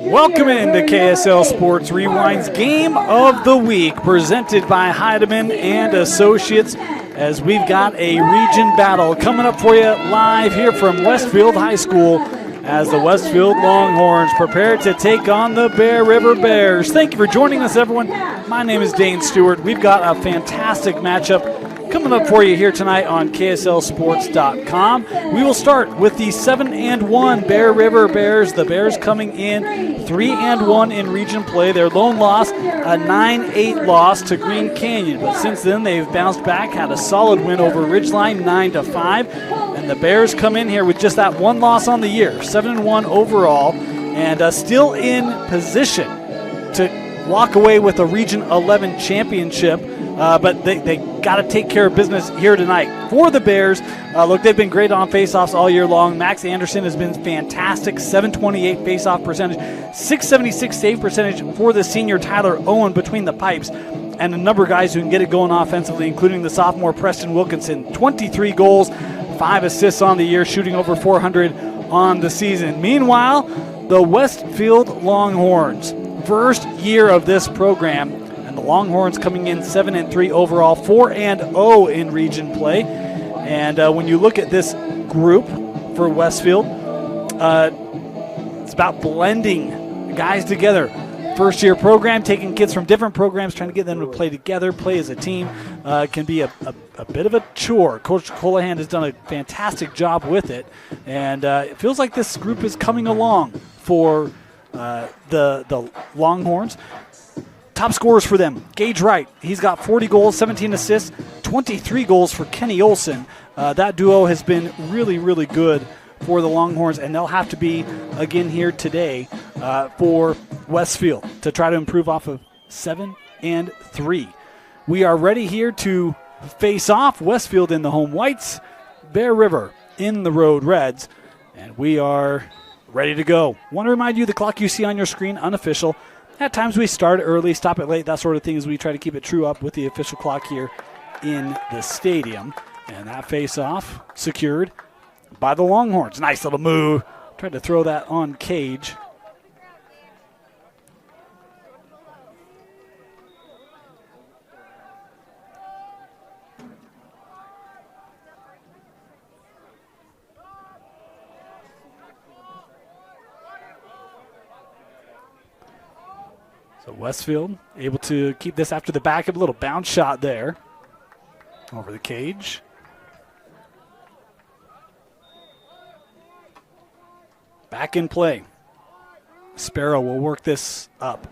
Welcome into KSL Sports Rewind's Game of the Week, presented by Heidemann and Associates, as we've got a region battle coming up for you live here from Westfield High School as the Westfield Longhorns prepare to take on the Bear River Bears. Thank you for joining us, everyone. My name is Dane Stewart. We've got a fantastic matchup coming up for you here tonight on KSLSports.com. We will start with the 7-1 Bear River Bears. The Bears coming in 3-1 in region play. Their lone loss, a 9-8 loss to Green Canyon. But since then, they've bounced back, had a solid win over Ridgeline, 9-5. And the Bears come in here with just that one loss on the year, 7-1 overall, and still in position to walk away with a Region 11 championship. But they got to take care of business here tonight. For the Bears, look, they've been great on faceoffs all year long. Max Anderson has been fantastic, 728 faceoff percentage, 676 save percentage for the senior Tyler Owen between the pipes, and a number of guys who can get it going offensively, including the sophomore Preston Wilkinson. 23 goals, 5 assists on the year, shooting over 400 on the season. Meanwhile, the Westfield Longhorns, first year of this program, the Longhorns coming in 7-3 overall, 4-0 in region play. And when you look at this group for Westfield, it's about blending guys together. First year program, taking kids from different programs, trying to get them to play together, play as a team, can be a bit of a chore. Coach Colahan has done a fantastic job with it. And it feels like this group is coming along for the Longhorns. Top scorers for them, Gage Wright. He's got 40 goals, 17 assists, 23 goals for Kenny Olson. That duo has been really, really good for the Longhorns, and they'll have to be again here today for Westfield to try to improve off of 7-3. We are ready here to face off. Westfield in the home whites, Bear River in the road reds, and we are ready to go. Want to remind you the clock you see on your screen, unofficial. At times we start early, stop it late, that sort of thing, as we try to keep it true up with the official clock here in the stadium. And that face-off secured by the Longhorns. Nice little move. Tried to throw that on Cage. So Westfield able to keep this after the back of a little bounce shot there over the cage. Back in play. Sparrow will work this up.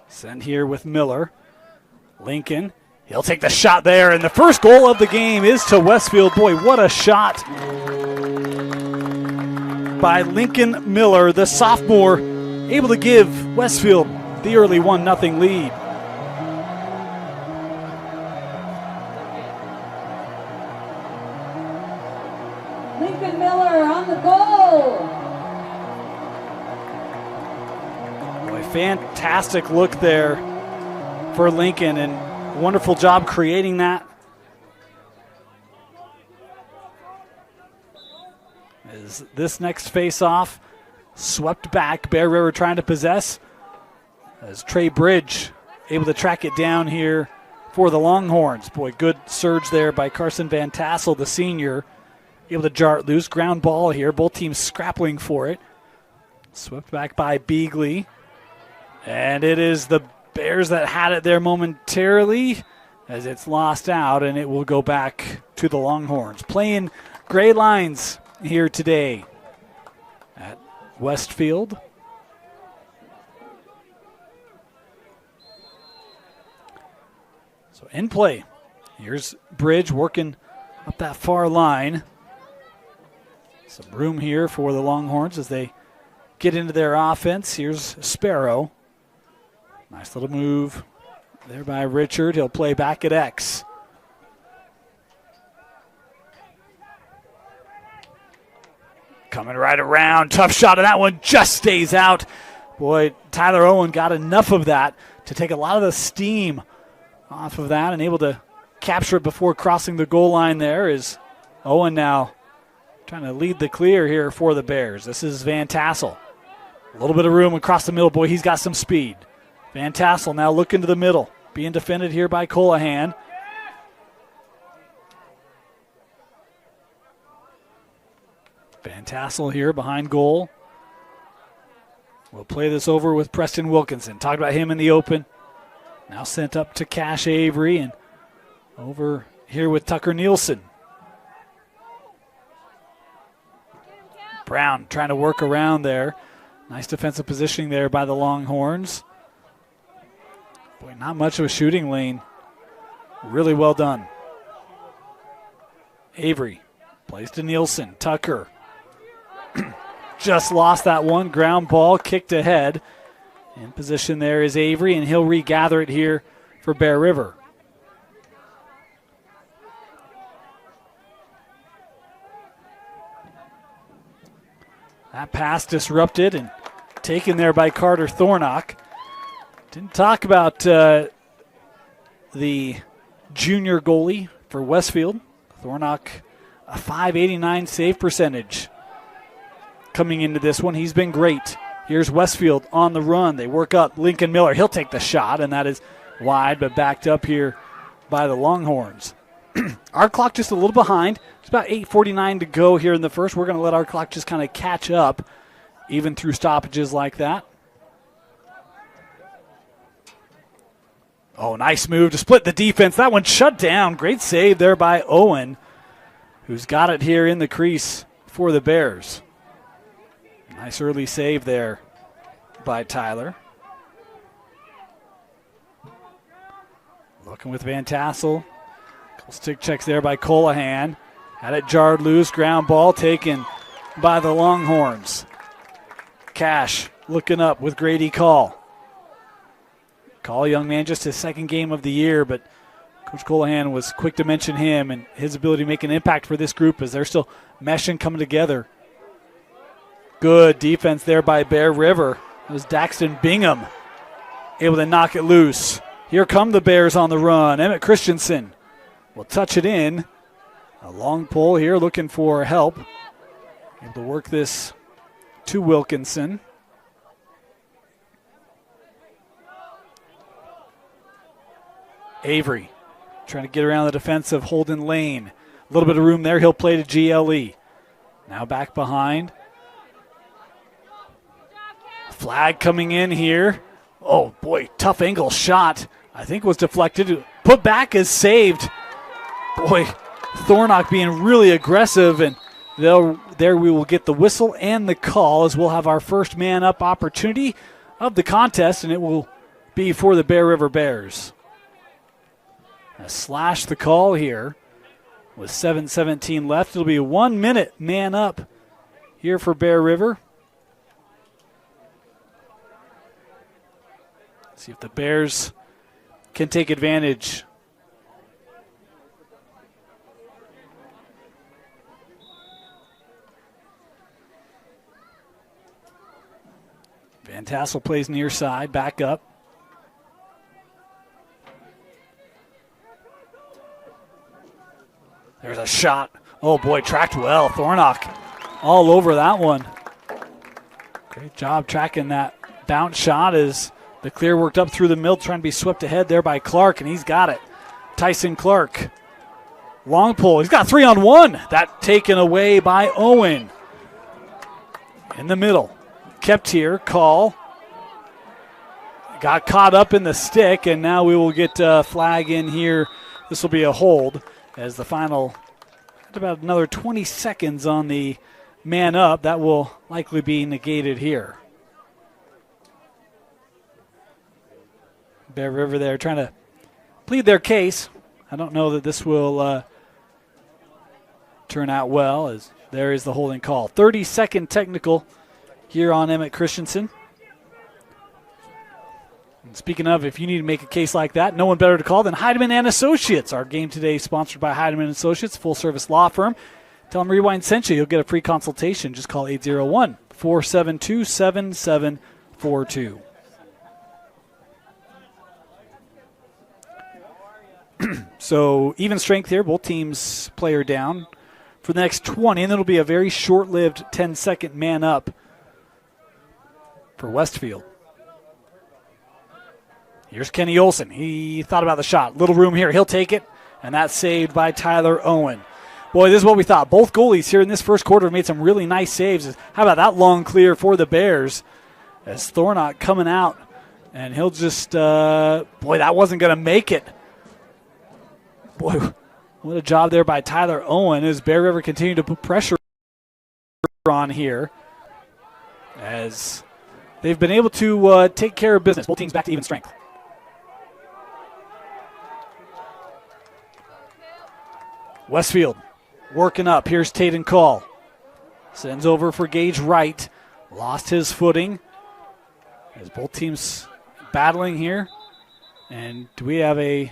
Sent here with Miller. Lincoln, he'll take the shot there, and the first goal of the game is to Westfield. Boy, what a shot by Lincoln Miller, the sophomore, able to give Westfield the early 1-0 lead. Lincoln Miller on the goal. Boy, fantastic look there for Lincoln, and wonderful job creating that. As this next face-off swept back, Bear River trying to possess, as Trey Bridge able to track it down here for the Longhorns. Boy, good surge there by Carson Van Tassel, the senior, able to jar it loose. Ground ball here, both teams scrapping for it. Swept back by Beagley, and it is the Bears that had it there momentarily, as it's lost out, and it will go back to the Longhorns. Playing gray lines here today at Westfield. So in play, here's Bridge working up that far line. Some room here for the Longhorns as they get into their offense. Here's Sparrow. Nice little move there by Richard. He'll play back at X. Coming right around. Tough shot, and that one just stays out. Boy, Tyler Owen got enough of that to take a lot of the steam off of that and able to capture it before crossing the goal line there. Is Owen now trying to lead the clear here for the Bears. This is Van Tassel. A little bit of room across the middle. Boy, he's got some speed. Van Tassel now looking to the middle. Being defended here by Colohan. Van Tassel here behind goal. We'll play this over with Preston Wilkinson. Talked about him in the open. Now sent up to Cash Avery and over here with Tucker Nielsen. Brown trying to work around there. Nice defensive positioning there by the Longhorns. Boy, not much of a shooting lane. Really well done. Avery plays to Nielsen. Tucker just lost that one. Ground ball kicked ahead. In position there is Avery, and he'll regather it here for Bear River. That pass disrupted and taken there by Carter Thornock. Didn't talk about the junior goalie for Westfield. Thornock, a .589 save percentage. Coming into this one, he's been great. Here's Westfield on the run. They work up Lincoln Miller. He'll take the shot, and that is wide, but backed up here by the Longhorns. Our clock just a little behind. It's about 8:49 to go here in the first. We're going to let our clock just kind of catch up, even through stoppages like that. Oh, nice move to split the defense. That one shut down. Great save there by Owen, who's got it here in the crease for the Bears. Nice early save there by Tyler. Looking with Van Tassel. Couple stick checks there by Colohan. Had it jarred loose. Ground ball taken by the Longhorns. Cash looking up with Grady Call. Call, young man, just his second game of the year, but Coach Colohan was quick to mention him and his ability to make an impact for this group as they're still meshing, coming together. Good defense there by Bear River. It was Daxton Bingham able to knock it loose. Here come the Bears on the run. Emmett Christensen will touch it in. A long pull here looking for help. Able to work this to Wilkinson. Avery trying to get around the defense of Holden Lane. A little bit of room there. He'll play to GLE. Now back behind. Flag coming in here. Oh, boy, tough angle shot. I think was deflected. Put back is saved. Boy, Thornock being really aggressive, and there we will get the whistle and the call as we'll have our first man-up opportunity of the contest, and it will be for the Bear River Bears. Slash the call here with 7:17 left. It'll be a 1 minute man-up here for Bear River. See if the Bears can take advantage. Van Tassel plays near side, back up. There's a shot. Oh, boy, tracked well. Thornock all over that one. Great job tracking that bounce shot as the clear worked up through the middle, trying to be swept ahead there by Clark, and he's got it. Tyson Clark. Long pull. He's got 3-on-1. That taken away by Owen. In the middle. Kept here. Call. Got caught up in the stick, and now we will get a flag in here. This will be a hold as the final, about another 20 seconds on the man up. That will likely be negated here. Bear River there trying to plead their case. I don't know that this will turn out well as there is the holding call. 30-second technical here on Emmett Christensen. And speaking of, if you need to make a case like that, no one better to call than Heidemann and Associates. Our game today is sponsored by Heidemann Associates, full-service law firm. Tell them Rewind sent you. You'll get a free consultation. Just call 801-472-7742. So even strength here. Both teams player down for the next 20, and it'll be a very short-lived 10-second man up for Westfield. Here's Kenny Olson. He thought about the shot. Little room here. He'll take it, and that's saved by Tyler Owen. Boy, this is what we thought. Both goalies here in this first quarter have made some really nice saves. How about that long clear for the Bears? As Thornott coming out, and he'll just, boy, that wasn't going to make it. Boy, what a job there by Tyler Owen as Bear River continued to put pressure on here. As they've been able to take care of business. Both teams back to even strength. Westfield working up. Here's Taden Call. Sends over for Gage Wright. Lost his footing. As both teams battling here. And do we have a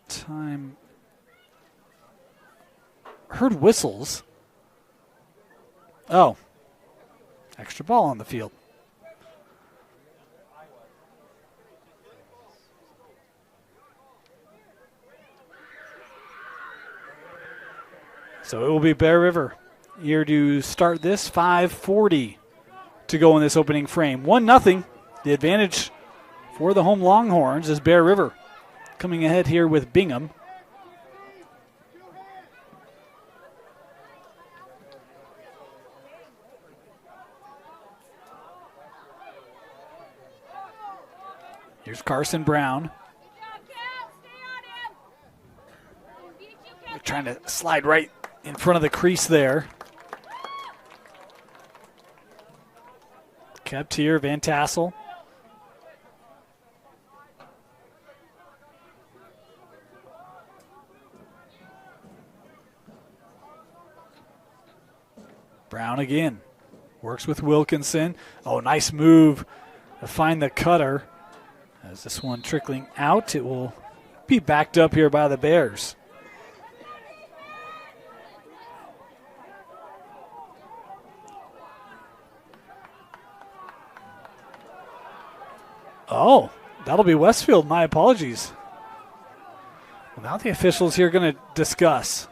time? Heard whistles. Oh. Extra ball on the field. So it will be Bear River here to start this. 5:40 to go in this opening frame. 1-0. The advantage for the home Longhorns is Bear River coming ahead here with Bingham. Here's Carson Brown. They're trying to slide right in front of the crease there. Kept here, Van Tassel. Brown again. Works with Wilkinson. Oh, nice move to find the cutter. As this one trickling out, it will be backed up here by the Bears. Oh, that'll be Westfield. My apologies. Well, now the officials here are going to discuss.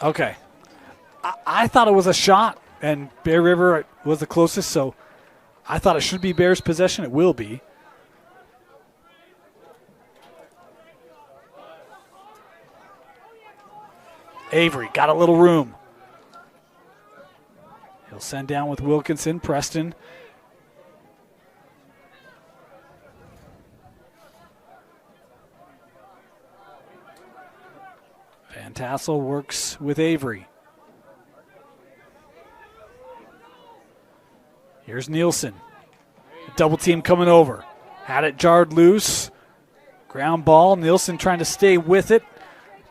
Okay. I thought it was a shot, and Bear River was the closest, so I thought it should be Bears' possession. It will be. Avery got a little room. He'll send down with Wilkinson, Preston. Van Tassel works with Avery. Here's Nielsen. Double team coming over. Had it jarred loose. Ground ball. Nielsen trying to stay with it.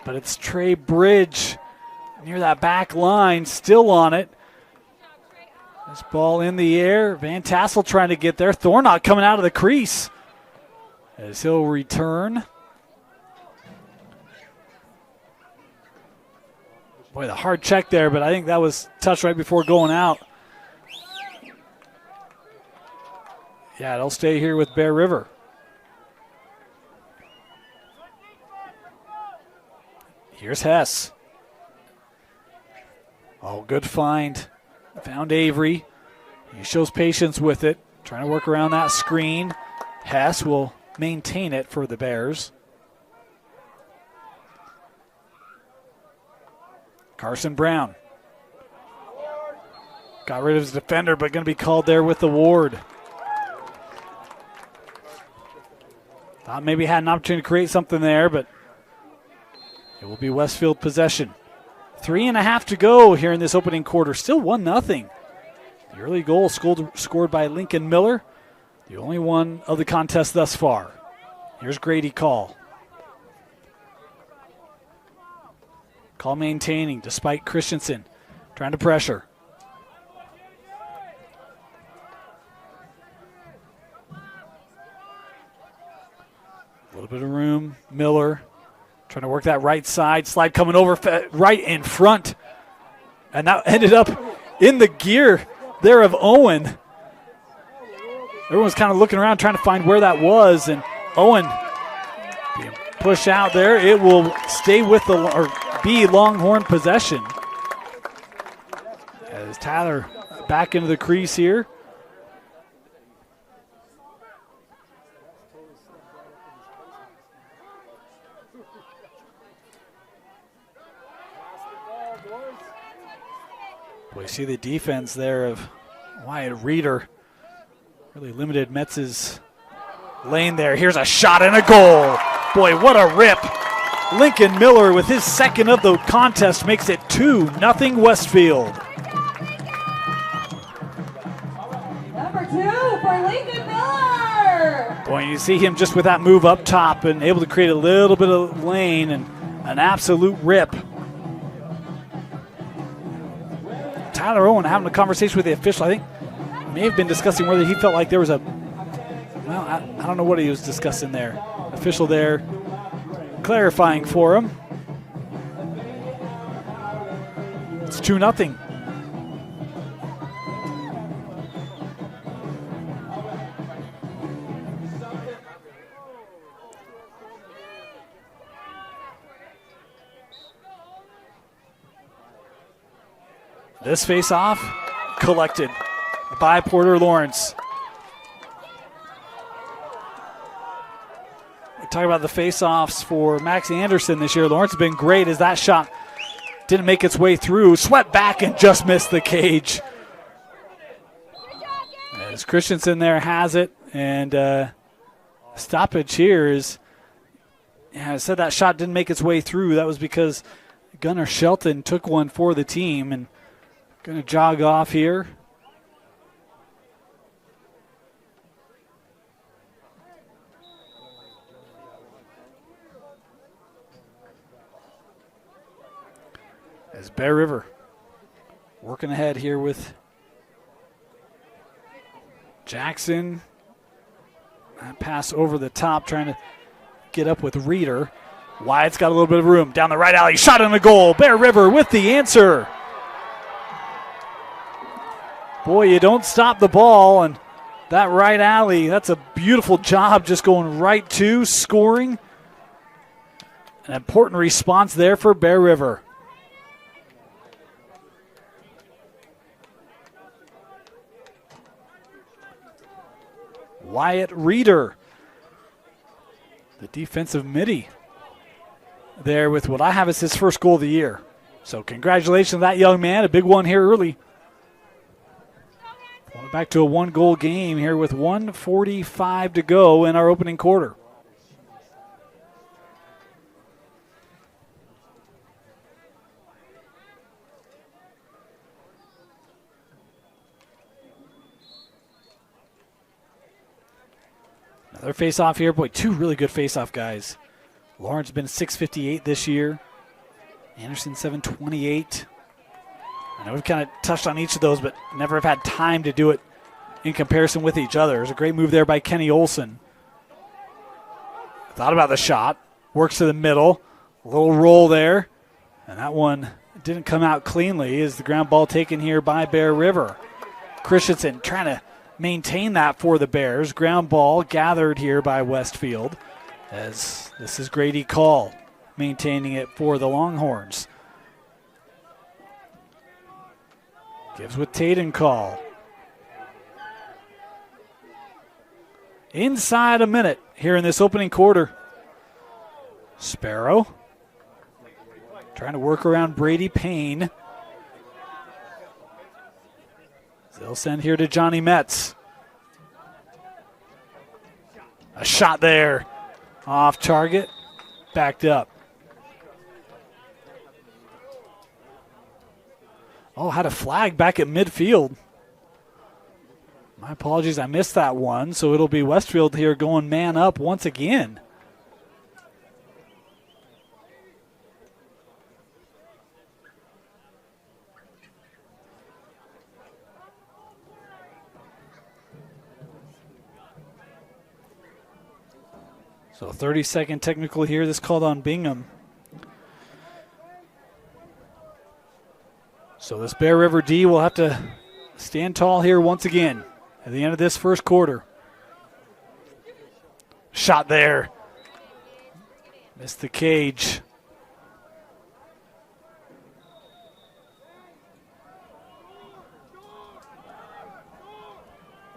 But it's Trey Bridge near that back line. Still on it. This ball in the air. Van Tassel trying to get there. Thornott coming out of the crease. As he'll return. Boy, the hard check there, but I think that was touched right before going out. Yeah, it'll stay here with Bear River. Here's Hess. Oh, good find. Found Avery. He shows patience with it. Trying to work around that screen. Hess will maintain it for the Bears. Carson Brown. Got rid of his defender, but going to be called there with the ward. Thought maybe had an opportunity to create something there, but it will be Westfield possession. 3.5 to go here in this opening quarter. Still 1-0. The early goal scored by Lincoln Miller. The only one of the contest thus far. Here's Grady Call. Call maintaining despite Christensen trying to pressure. A little bit of room. Miller trying to work that right side. Slide coming over right in front. And that ended up in the gear there of Owen. Everyone's kind of looking around trying to find where that was. And Owen being pushed out there. It will stay with the, or be Longhorn possession. As Tyler back into the crease here. We see the defense there of Wyatt Reeder. Really limited Metz's lane there. Here's a shot and a goal. Boy, what a rip. Lincoln Miller with his second of the contest makes it 2-0 Westfield. Number 2 for Lincoln Miller. Boy, you see him just with that move up top and able to create a little bit of lane and an absolute rip. Tyler Owen having a conversation with the official. I think may have been discussing whether he felt like there was a, well, I don't know what he was discussing there. Official there clarifying for him. It's 2-0. This face-off collected by Porter Lawrence. We talk about the face-offs for Max Anderson this year. Lawrence has been great as that shot didn't make its way through. Swept back and just missed the cage. As Christensen there has it, and stoppage here is, I said that shot didn't make its way through. That was because Gunnar Shelton took one for the team and going to jog off here. As Bear River working ahead here with Jackson. That pass over the top, trying to get up with Reeder. Wyatt's got a little bit of room. Down the right alley, shot on the goal. Bear River with the answer. Boy, you don't stop the ball, and that right alley, that's a beautiful job just going right to scoring. An important response there for Bear River. Wyatt Reeder, the defensive midi, there with what I have as his first goal of the year. So congratulations to that young man, a big one here early. Back to a one-goal game here with 1:45 to go in our opening quarter. Another face-off here. Boy, two really good face-off guys. Lawrence been 658 this year. Anderson 728. I know we've kind of touched on each of those, but never have had time to do it in comparison with each other. There's a great move there by Kenny Olson. Thought about the shot. Works to the middle. A little roll there. And that one didn't come out cleanly as the ground ball taken here by Bear River. Christensen trying to maintain that for the Bears. Ground ball gathered here by Westfield as this is Grady Call maintaining it for the Longhorns. Gives with Taden Call. Inside a minute here in this opening quarter. Sparrow trying to work around Brady Payne. They'll send here to Johnny Metz. A shot there. Off target. Backed up. Oh, had a flag back at midfield. My apologies, I missed that one. So it'll be Westfield here going man up once again. So 30-second technical here. This called on Bingham. So this Bear River D will have to stand tall here once again at the end of this first quarter. Shot there. Missed the cage.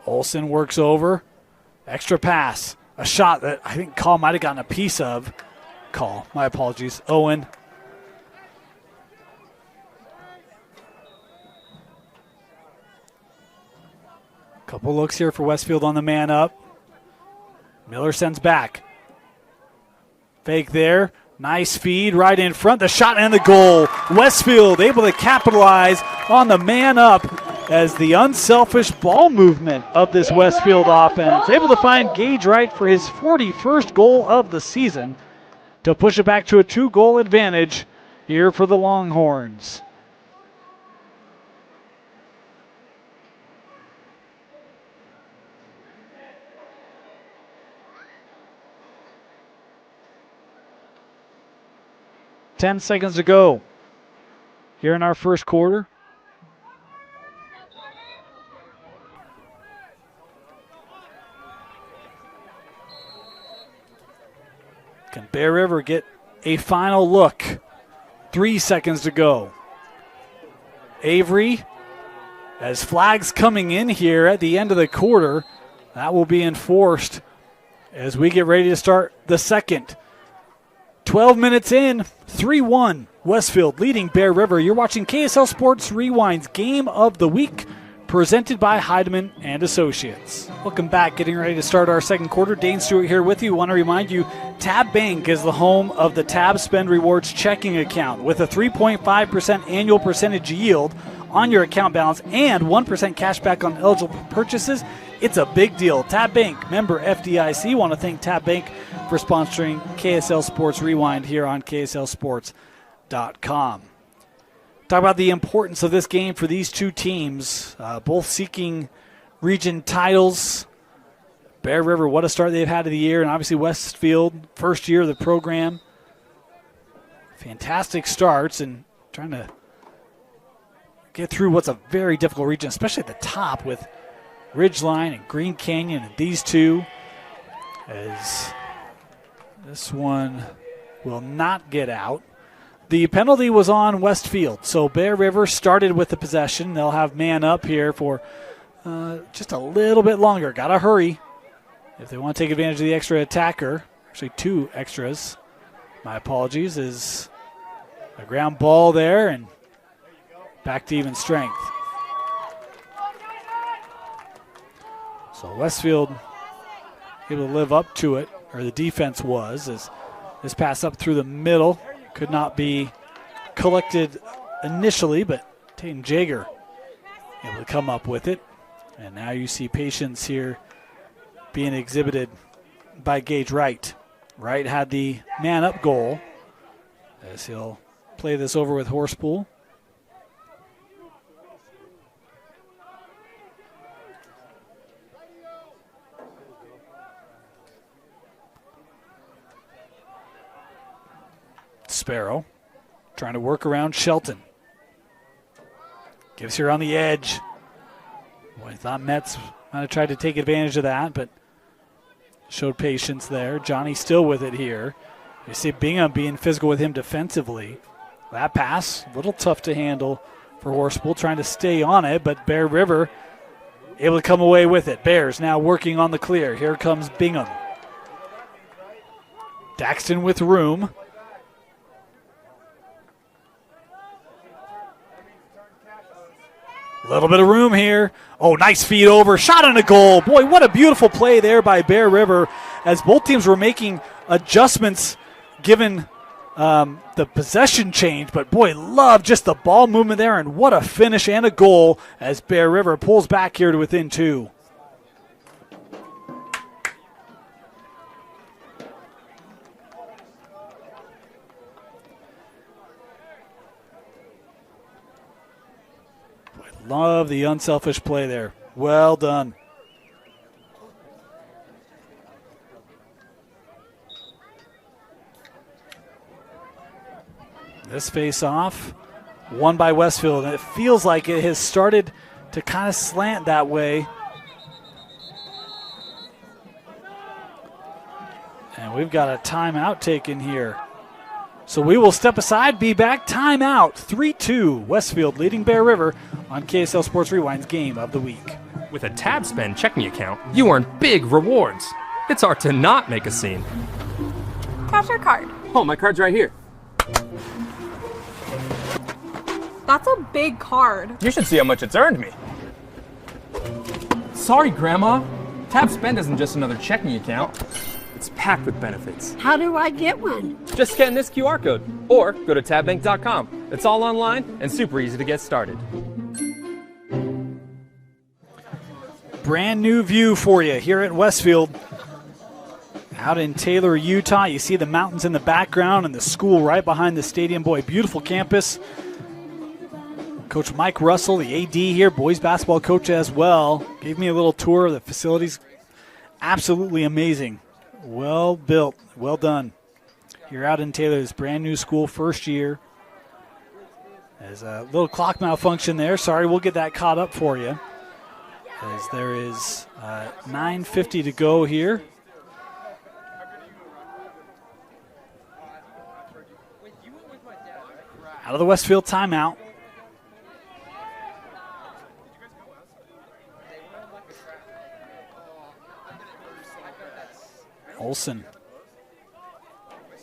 Olsen works over. Extra pass. A shot that I think Call might have gotten a piece of. Call, my apologies. Owen. Couple looks here for Westfield on the man up. Miller sends back. Fake there. Nice feed right in front. The shot and the goal. Westfield able to capitalize on the man up as the unselfish ball movement of this Westfield offense. Able to find Gage Wright for his 41st goal of the season to push it back to a 2-goal advantage here for the Longhorns. Ten seconds to go here in our first quarter. Can Bear River get a final look? 3 seconds to go. Avery, as flags coming in here at the end of the quarter, that will be enforced as we get ready to start the second. 12 minutes in, 3-1, Westfield leading Bear River. You're watching KSL Sports Rewind's Game of the Week, presented by Heidemann and Associates. Welcome back, getting ready to start our second quarter. Dane Stewart here with you. Want to remind you, Tab Bank is the home of the Tab Spend Rewards checking account with a 3.5% annual percentage yield on your account balance and 1% cash back on eligible purchases. It's a big deal. Tab Bank, member FDIC. Want to thank Tab Bank for sponsoring KSL Sports Rewind here on KSLSports.com. Talk about the importance of this game for these two teams, both seeking region titles. Bear River, what a start they've had of the year, and obviously Westfield, first year of the program. Fantastic starts and trying to get through what's a very difficult region, especially at the top with Ridgeline and Green Canyon and these two, as this one will not get out. The penalty was on Westfield, so Bear River started with the possession. They'll have man up here for just a little bit longer. Got to hurry if they want to take advantage of the extra attacker. Actually, two extras. My apologies. Is a ground ball there and back to even strength. So Westfield able to live up to it, or the defense was, as this pass up through the middle could not be collected initially, but Tatum Jager able to come up with it. And now you see patience here being exhibited by Gage Wright. Wright had the man-up goal as he'll play this over with Horsepool. Sparrow trying to work around Shelton. Gives her on the edge. Boy, I thought Metz might have tried to take advantage of that, but showed patience there. Johnny still with it here. You see Bingham being physical with him defensively. That pass, a little tough to handle for Horsepool, trying to stay on it, but Bear River able to come away with it. Bears now working on the clear. Here comes Bingham. Daxton with room. A little bit of room here. Oh, nice feed over. Shot on a goal. Boy, what a beautiful play there by Bear River as both teams were making adjustments given the possession change. But, boy, love just the ball movement there, and what a finish and a goal as Bear River pulls back here to within 2. Love the unselfish play there. Well done. This face-off, won by Westfield, and it feels like it has started to kind of slant that way. And we've got a timeout taken here. So we will step aside, be back. Timeout, 3-2. Westfield leading Bear River on KSL Sports Rewind's Game of the Week. With a tab spend checking account, you earn big rewards. It's hard to not make a scene. How's your card? Oh, my card's right here. That's a big card. You should see how much it's earned me. Sorry, Grandma. Tab Spend isn't just another checking account. It's packed with benefits. How do I get one? Just scan this QR code or go to tabbank.com. It's all online and super easy to get started. Brand new view for you here at Westfield. Out in Taylor, Utah, you see the mountains in the background and the school right behind the stadium. Boy, beautiful campus. Coach Mike Russell, the AD here, boys basketball coach as well, gave me a little tour of the facilities. Absolutely amazing. Well built, well done. Here out in Taylor, this brand new school, first year. There's a little clock malfunction there. Sorry, we'll get that caught up for you. As there is 9:50 to go here. Out of the Westfield timeout. Olsen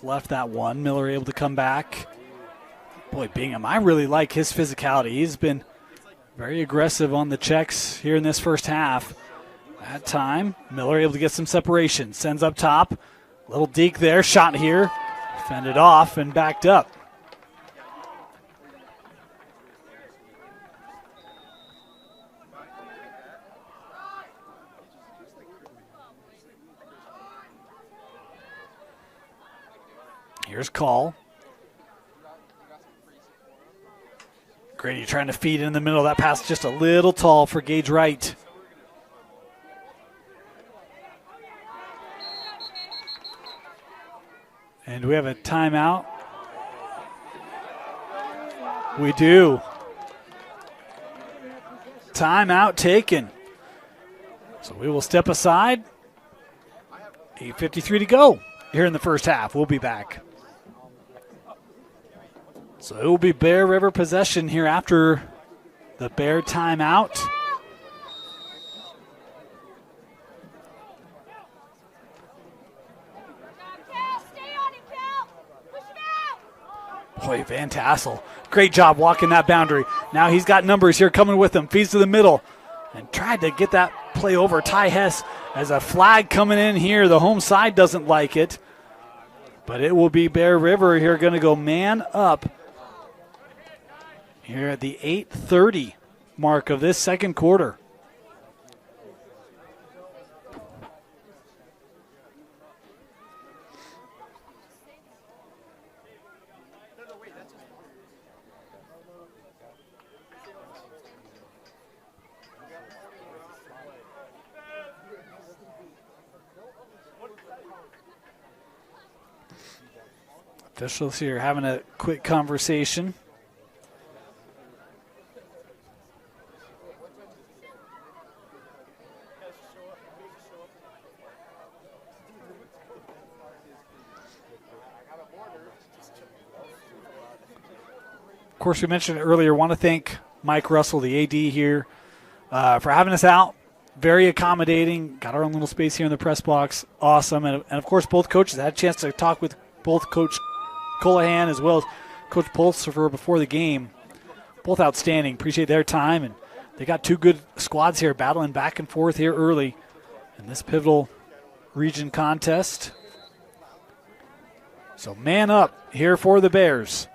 left that one. Miller able to come back. Boy, Bingham, I really like his physicality. He's been very aggressive on the checks here in this first half. That time, Miller able to get some separation. Sends up top. Little deke there. Shot here. Fended off and backed up. Here's Call. Grady trying to feed in the middle. That pass just a little tall for Gage Wright. And we have a timeout. We do. Timeout taken. So we will step aside. 8:53 to go here in the first half. We'll be back. So it will be Bear River possession here after the Bear timeout. Boy, Van Tassel, great job walking that boundary. Now he's got numbers here coming with him. Feeds to the middle and tried to get that play over. Ty Hess as a flag coming in here. The home side doesn't like it. But it will be Bear River here going to go man up here at the 8:30 mark of this second quarter. Officials here having a quick conversation. Of course, we mentioned it earlier. Want to thank Mike Russell, the AD here, for having us out. Very accommodating. Got our own little space here in the press box. Awesome. And of course, both coaches had a chance to talk with both Coach Colohan as well as Coach Pulsifer before the game. Both outstanding. Appreciate their time. And they got two good squads here battling back and forth here early in this pivotal region contest. So man up here for the Bears.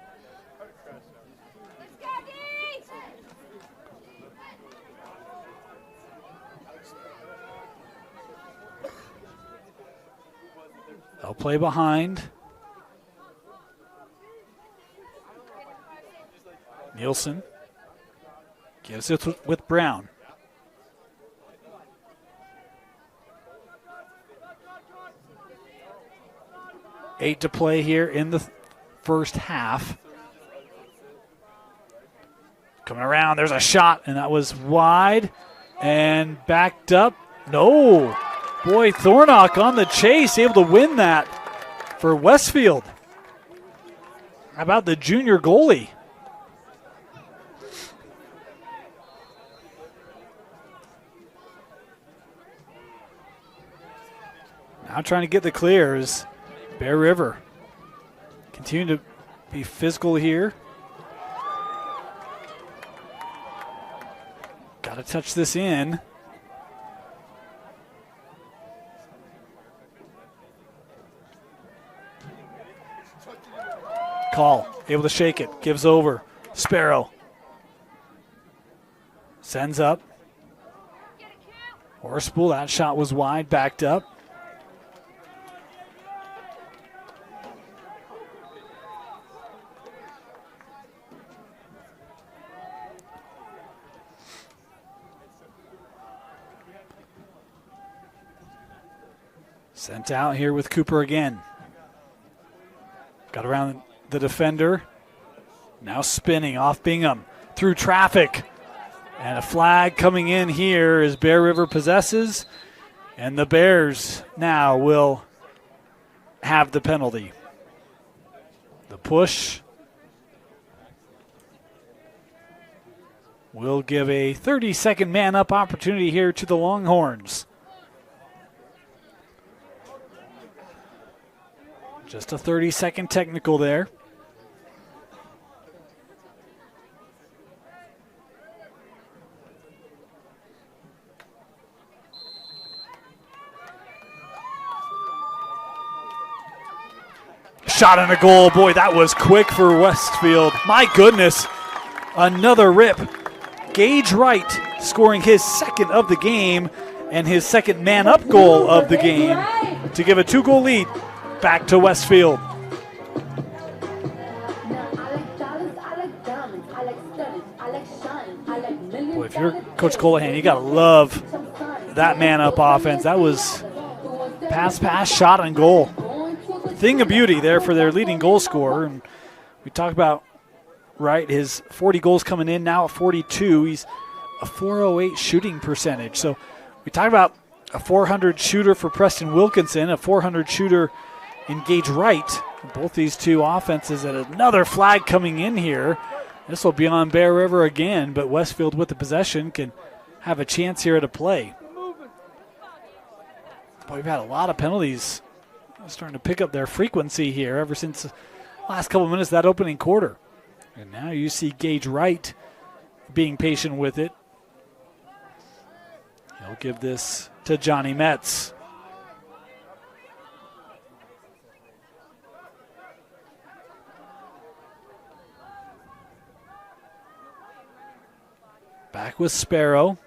They'll play behind. Nielsen gives it with Brown. Eight to play here in the first half. Coming around, there's a shot, and that was wide and backed up. No. Boy, Thornock on the chase, able to win that for Westfield. How about the junior goalie? Now trying to get the clears. Bear River continue to be physical here. Got to touch this in. Call, able to shake it, gives over. Sparrow sends up. Horspool, that shot was wide, backed up. Sent out here with Cooper again. Got around the defender. Now spinning off Bingham through traffic. And a flag coming in here as Bear River possesses. And the Bears now will have the penalty. The push will give a 30-second man-up opportunity here to the Longhorns. Just a 30-second technical there. Shot on a goal. Boy, that was quick for Westfield. My goodness. Another rip. Gage Wright scoring his second of the game and his second man-up goal of the game to give a 2-goal lead back to Westfield. Boy, if you're Coach Colohan, you got to love that man-up offense. That was pass, shot, and goal. Thing of beauty there for their leading goal scorer. And we talked about, right, his 40 goals coming in, now at 42. He's a .408 shooting percentage. So we talked about a .400 shooter for Preston Wilkinson, a .400 shooter in Gage Wright. Both these two offenses, and another flag coming in here. This will be on Bear River again, but Westfield with the possession can have a chance here at a play. Boy, we've had a lot of penalties starting to pick up their frequency here ever since the last couple of minutes of that opening quarter. And now you see Gage Wright being patient with it. He'll give this to Johnny Metz. Back with Sparrow.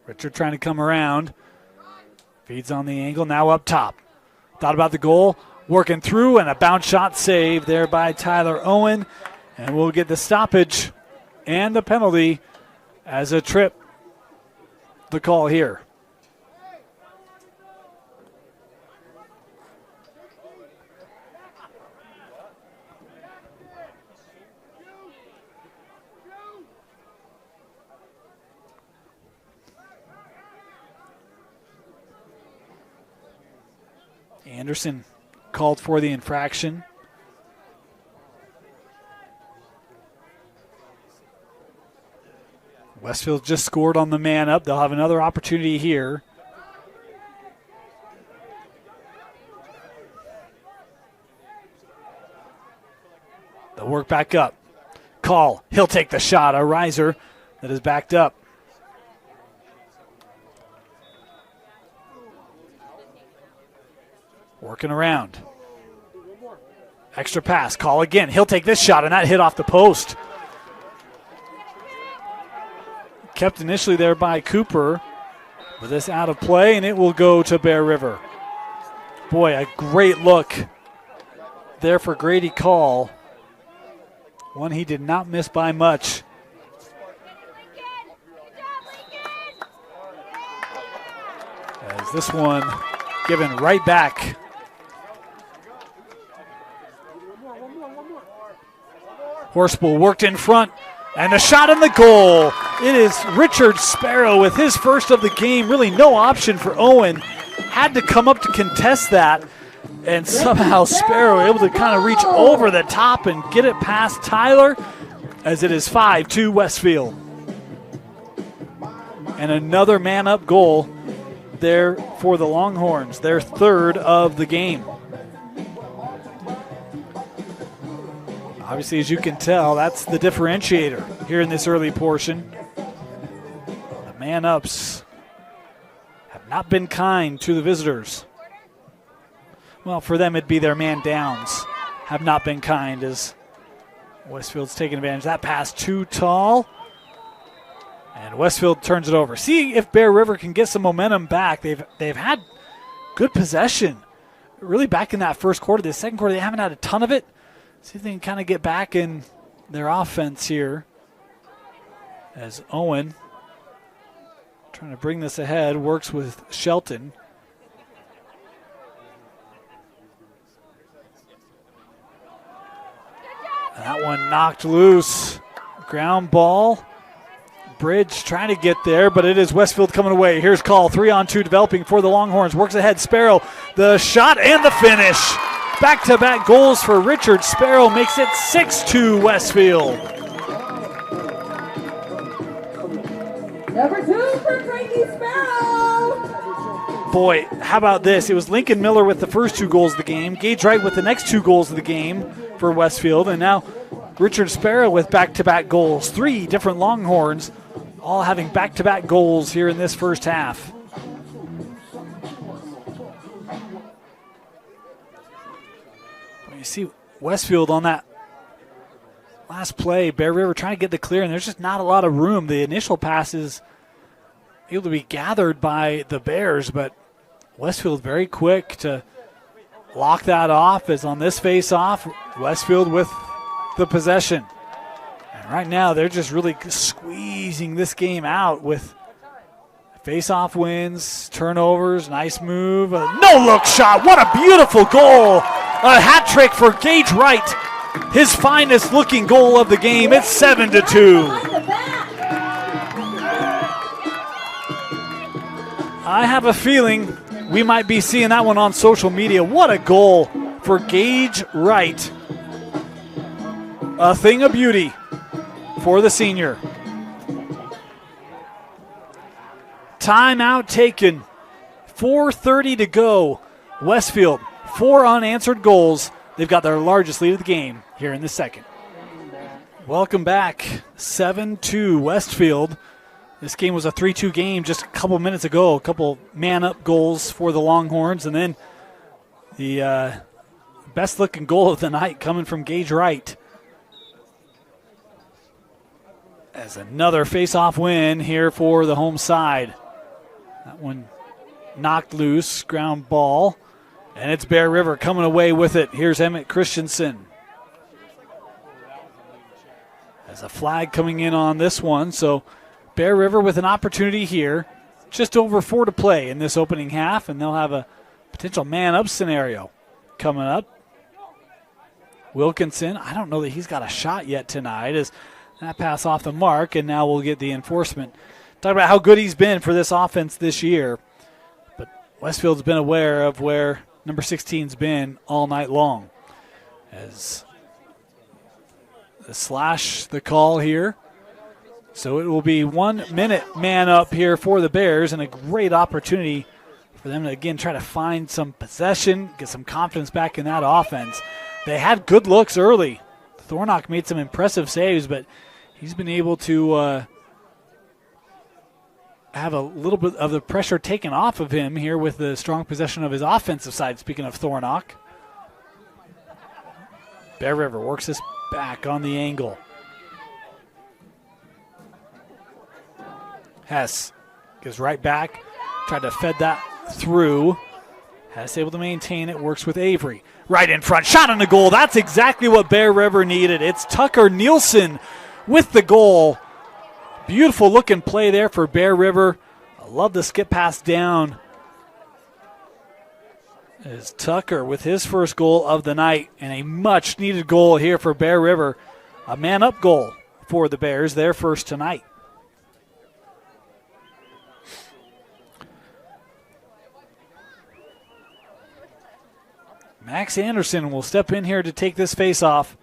Richard trying to come around. Feeds on the angle, now up top. Thought about the goal, working through, and a bounce shot saved there by Tyler Owen. And we'll get the stoppage and the penalty as a trip. The call here. Anderson called for the infraction. Westfield just scored on the man up. They'll have another opportunity here. They'll work back up. Call. He'll take the shot. A riser that is backed up. Working around. Extra pass. Call again. He'll take this shot, and that hit off the post. Kept initially there by Cooper. With this out of play, and it will go to Bear River. Boy, a great look there for Grady Call. One he did not miss by much. As this one given right back. Horspool worked in front, and a shot in the goal. It is Richard Sparrow with his first of the game. Really no option for Owen. Had to come up to contest that, and somehow Sparrow able to kind of reach over the top and get it past Tyler, as it is 5-2 Westfield. And another man-up goal there for the Longhorns, their third of the game. Obviously, as you can tell, that's the differentiator here in this early portion. The man-ups have not been kind to the visitors. Well, for them, it'd be their man-downs have not been kind as Westfield's taking advantage. That pass too tall. And Westfield turns it over. See if Bear River can get some momentum back. They've had good possession. Really back in that first quarter. The second quarter, they haven't had a ton of it. See if they can kind of get back in their offense here. As Owen, trying to bring this ahead, works with Shelton. And that one knocked loose. Ground ball. Bridge trying to get there, but it is Westfield coming away. Here's call, 3-on-2 developing for the Longhorns. Works ahead, Sparrow, the shot and the finish. Back-to-back goals for Richard Sparrow makes it 6-2 Westfield. Number 2 for Frankie Sparrow. Boy, how about this? It was Lincoln Miller with the first 2 goals of the game, Gage Wright with the next 2 goals of the game for Westfield, and now Richard Sparrow with back-to-back goals. 3 different Longhorns all having back-to-back goals here in this first half. You see Westfield on that last play, Bear River trying to get the clear, and there's just not a lot of room. The initial pass is able to be gathered by the Bears, but Westfield very quick to lock that off, as on this face-off, Westfield with the possession. And right now, they're just really squeezing this game out with face-off wins, turnovers, nice move, a no-look shot. What a beautiful goal. A hat trick for Gage Wright. His finest looking goal of the game. It's 7-2. I have a feeling we might be seeing that one on social media. What a goal for Gage Wright. A thing of beauty for the senior. Timeout taken. 4:30 to go. Westfield, 4 unanswered goals. They've got their largest lead of the game here in the second. Welcome back. 7-2 Westfield. This game was a 3-2 game just a couple minutes ago. A couple man-up goals for the Longhorns. And then the best-looking goal of the night coming from Gage Wright. As another face-off win here for the home side. That one knocked loose, ground ball. And it's Bear River coming away with it. Here's Emmett Christensen. There's a flag coming in on this one. So Bear River with an opportunity here. Just over 4 to play in this opening half. And they'll have a potential man-up scenario coming up. Wilkinson, I don't know that he's got a shot yet tonight. As that pass off the mark, and now we'll get the enforcement. Talk about how good he's been for this offense this year. But Westfield's been aware of where number 16's been all night long. As the slash, the call here. So it will be 1 minute man up here for the Bears, and a great opportunity for them to, again, try to find some possession, get some confidence back in that offense. They had good looks early. Thornock made some impressive saves, but he's been able to have a little bit of the pressure taken off of him here with the strong possession of his offensive side, speaking of Thornock. Bear River works this back on the angle. Hess goes right back, tried to fed that through. Hess able to maintain it, works with Avery. Right in front, shot on the goal. That's exactly what Bear River needed. It's Tucker Nielsen with the goal. Beautiful looking play there for Bear River. I love the skip pass down. As Tucker with his first goal of the night, and a much needed goal here for Bear River. A man up goal for the Bears, their first tonight. Max Anderson will step in here to take this face-off.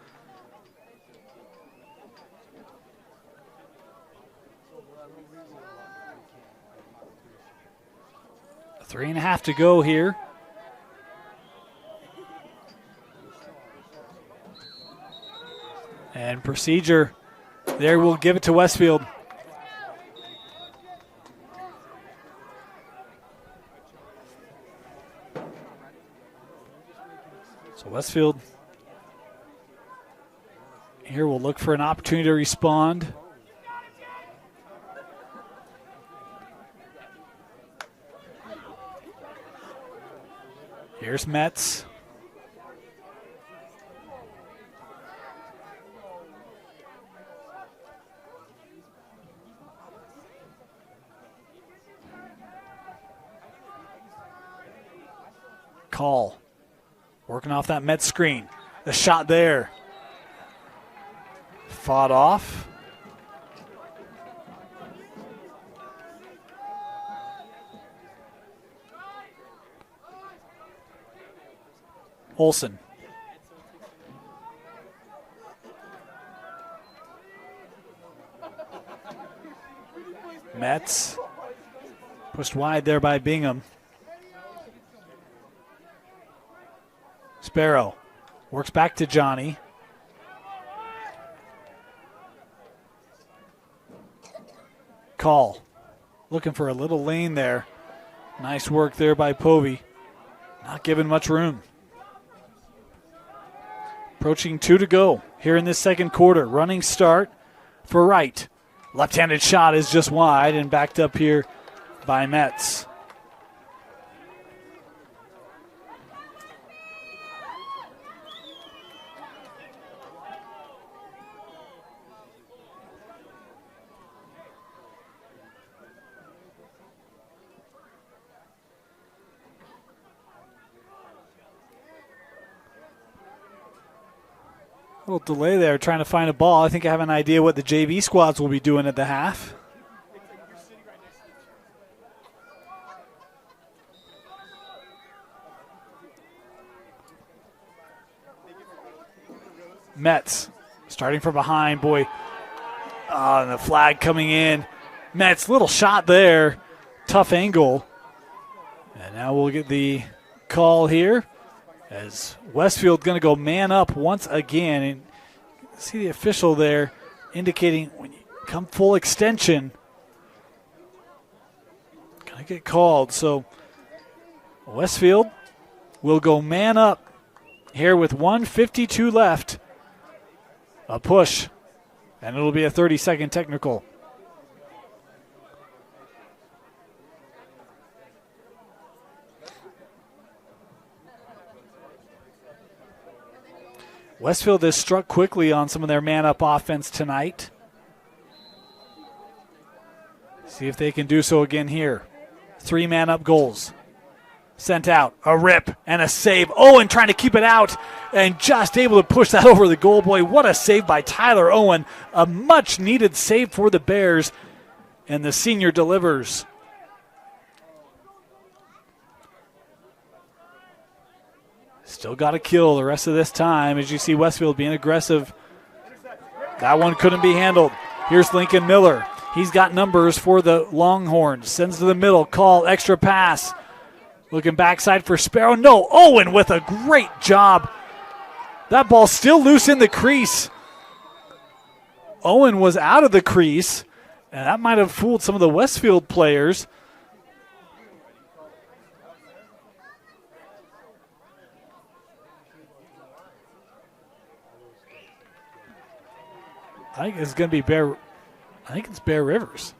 3.5 to go here. And procedure there will give it to Westfield. So Westfield here will look for an opportunity to respond. Here's Metz. Call. Working off that Metz screen. The shot there. Fought off. Olsen. Metz. Pushed wide there by Bingham. Sparrow works back to Johnny. Call. Looking for a little lane there. Nice work there by Povey. Not giving much room. Approaching 2 to go here in this second quarter. Running start for Wright. Left-handed shot is just wide and backed up here by Metz. A little delay there trying to find a ball. I think I have an idea what the JV squads will be doing at the half. Metz starting from behind. Boy, and the flag coming in. Metz, little shot there. Tough angle. And now we'll get the call here. As Westfield going to go man up once again. And see the official there indicating when you come full extension, going to get called. So Westfield will go man up here with 1:52 left. A push, and it'll be a 30-second technical. Westfield has struck quickly on some of their man-up offense tonight. See if they can do so again here. 3 man-up goals. Sent out, a rip and a save. Owen trying to keep it out and just able to push that over the goal. Boy, what a save by Tyler Owen. A much-needed save for the Bears, and the senior delivers. Still got to kill the rest of this time as you see Westfield being aggressive. That one couldn't be handled. Here's Lincoln Miller. He's got numbers for the Longhorns. Sends to the middle. Call. Extra pass. Looking backside for Sparrow. No. Owen with a great job. That ball still loose in the crease. Owen was out of the crease, and that might have fooled some of the Westfield players. I think it's going to be Bear. I think it's Bear Rivers.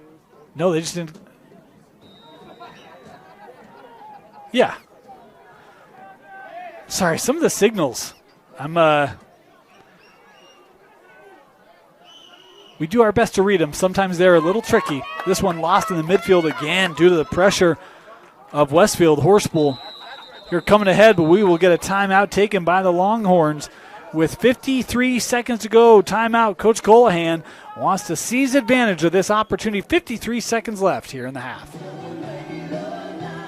No, they just didn't. Yeah. Sorry, some of the signals. We do our best to read them. Sometimes they're a little tricky. This one lost in the midfield again due to the pressure of Westfield. Horspool here coming ahead, but we will get a timeout taken by the Longhorns. With 53 seconds to go, timeout. Coach Colohan wants to seize advantage of this opportunity. 53 seconds left here in the half.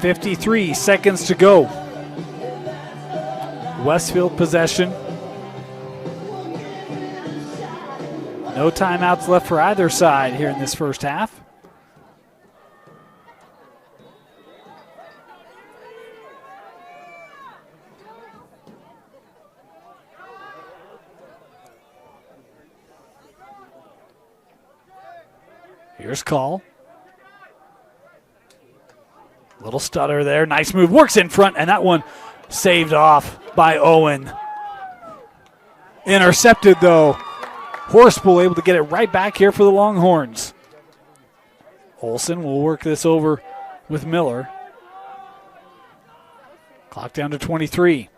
53 seconds to go. Westfield possession. No timeouts left for either side here in this first half. Here's call. Little stutter there. Nice move. Works in front, and that one saved off by Owen. Intercepted, though. Horspool able to get it right back here for the Longhorns. Olsen will work this over with Miller. Clock down to 23.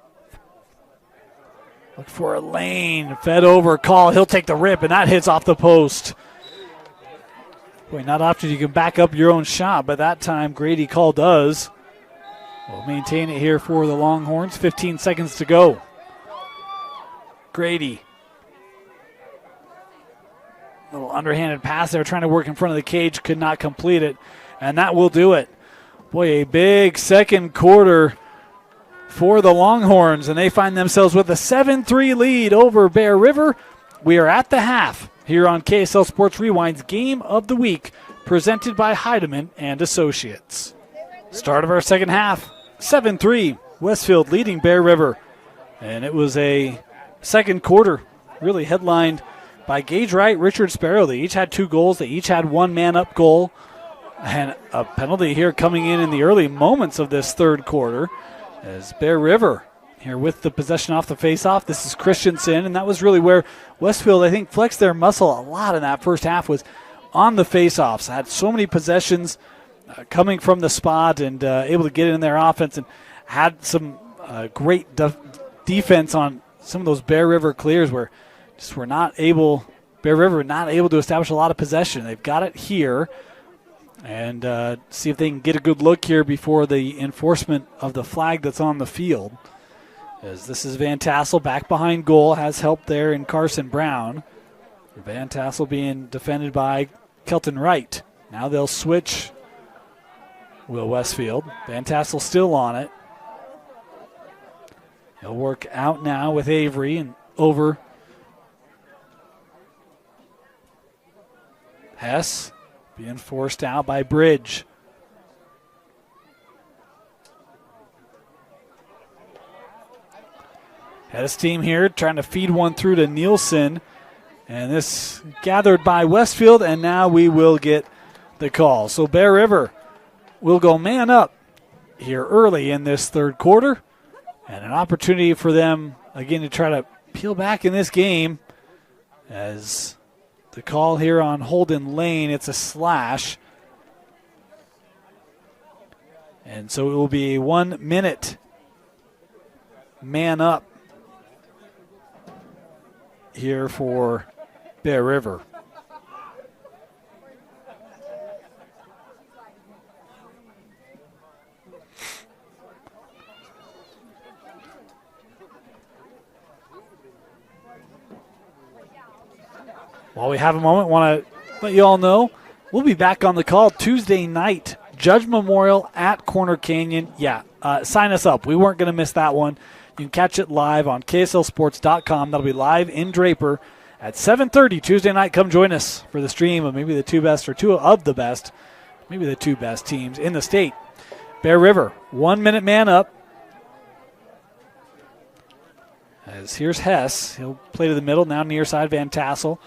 Look for a lane. Fed over. Call. He'll take the rip, and that hits off the post. Boy, not often you can back up your own shot, but that time Grady Call does. We'll maintain it here for the Longhorns. 15 seconds to go. Grady. Little underhanded pass there, trying to work in front of the cage, could not complete it, and that will do it. Boy, a big second quarter for the Longhorns, and they find themselves with a 7-3 lead over Bear River. We are at the half here on KSL Sports Rewind's Game of the Week, presented by Heidemann and Associates. Start of our second half, 7-3, Westfield leading Bear River. And it was a second quarter really headlined by Gage Wright, Richard Sparrow. They each had 2 goals. They each had 1 man-up goal. And a penalty here coming in the early moments of this third quarter as Bear River here with the possession off the face-off. This is Christensen, and that was really where Westfield, I think, flexed their muscle a lot in that first half, was on the face-offs. Had so many possessions coming from the spot and able to get in their offense, and had some great defense on some of those Bear River clears where just Bear River not able to establish a lot of possession. They've got it here, and see if they can get a good look here before the enforcement of the flag that's on the field. As this is Van Tassel back behind goal, has help there in Carson Brown. Van Tassel being defended by Kelton Wright. Now they'll switch Will Westfield. Van Tassel still on it. He'll work out now with Avery and over. Hess being forced out by Bridge. Hess team here trying to feed one through to Nielsen. And this gathered by Westfield, and now we will get the call. So Bear River will go man up here early in this third quarter. And an opportunity for them, again, to try to peel back in this game. As the call here on Holden Lane, it's a slash. And so it will be a 1 minute man up here for Bear River. While we have a moment, want to let you all know we'll be back on the call Tuesday night, Judge Memorial at Corner Canyon. Yeah, sign us up. We weren't going to miss that one. You can catch it live on KSLSports.com. That'll be live in Draper at 7:30 Tuesday night. Come join us for the stream of maybe the 2 best or 2 of the best, maybe the 2 best teams in the state. Bear River, 1 minute man up. As here's Hess. He'll play to the middle, now near side Van Tassel.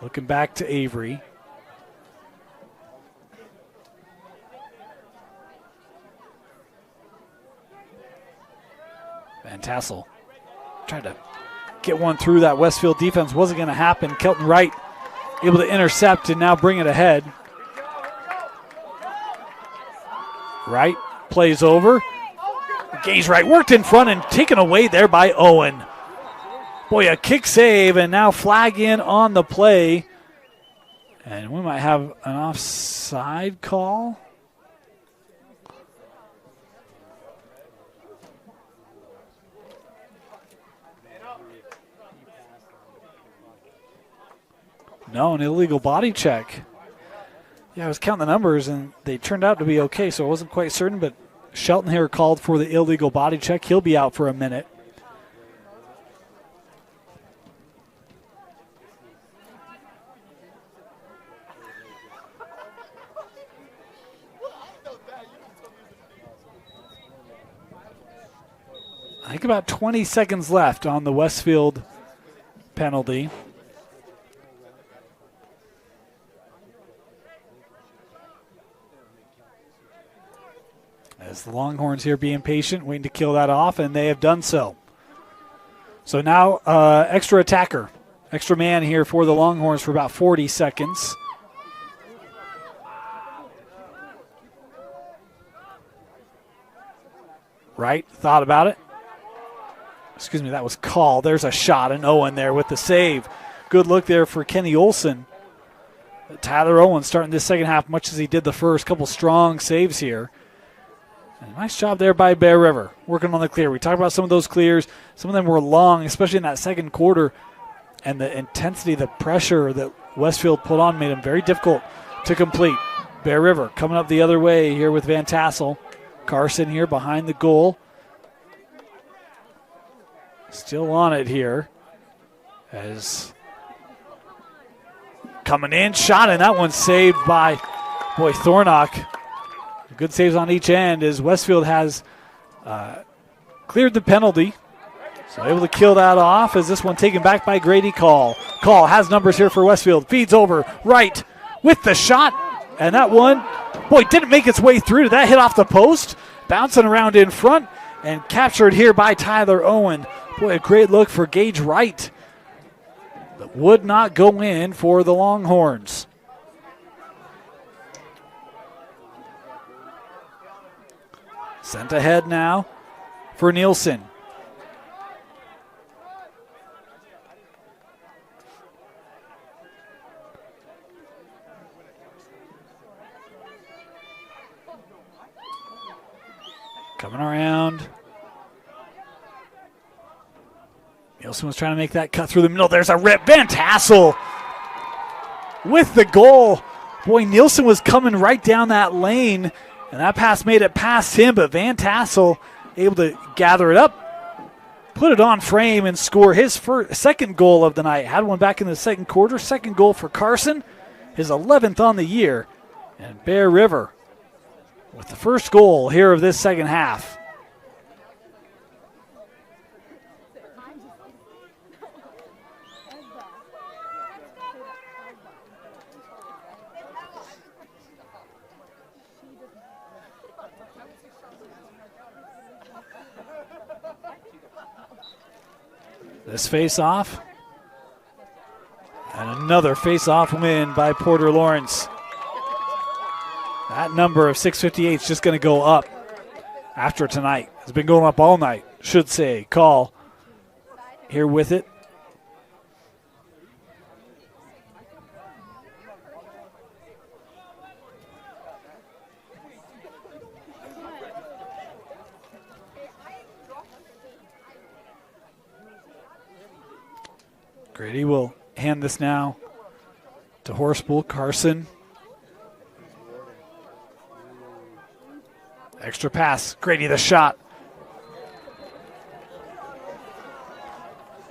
Looking back to Avery. Van Tassel tried to get one through that Westfield defense. Wasn't going to happen. Kelton Wright able to intercept and now bring it ahead. Wright plays over. Gage Wright worked in front and taken away there by Owen. Boy, a kick save, and now flag in on the play. And we might have an offside call. No, an illegal body check. Yeah, I was counting the numbers, and they turned out to be okay, so I wasn't quite certain, but Shelton here called for the illegal body check. He'll be out for a minute. I think about 20 seconds left on the Westfield penalty. As the Longhorns here being patient, waiting to kill that off, and they have done so. So now extra attacker, extra man here for the Longhorns for about 40 seconds. Right, thought about it. Excuse me, that was called. There's a shot, and Owen there with the save. Good look there for Kenny Olson. Tyler Owen starting this second half much as he did the first. Couple strong saves here. And nice job there by Bear River, working on the clear. We talked about some of those clears. Some of them were long, especially in that second quarter. And the intensity, the pressure that Westfield put on made them very difficult to complete. Bear River coming up the other way here with Van Tassel. Carson here behind the goal. Still on it here. As coming in, shot, and that one's saved by, Thornock. Good saves on each end as Westfield has cleared the penalty. So able to kill that off as this one taken back by Grady Call. Call has numbers here for Westfield. Feeds over right with the shot. And that one, didn't make its way through. Did that hit off the post? Bouncing around in front and captured here by Tyler Owen. A great look for Gage Wright. That would not go in for the Longhorns. Sent ahead now for Nielsen. Coming around. Nielsen was trying to make that cut through the middle. There's a rip. Van Tassel with the goal. Nielsen was coming right down that lane, and that pass made it past him, but Van Tassel able to gather it up, put it on frame, and score his second goal of the night. Had one back in the second quarter. Second goal for Carson, his 11th on the year. And Bear River with the first goal here of this second half. This face-off. And another face-off win by Porter Lawrence. That number of 658 is just going to go up after tonight. It's been going up all night, should say. Call here with it. Grady will hand this now to Horspool. Carson. Extra pass. Grady the shot.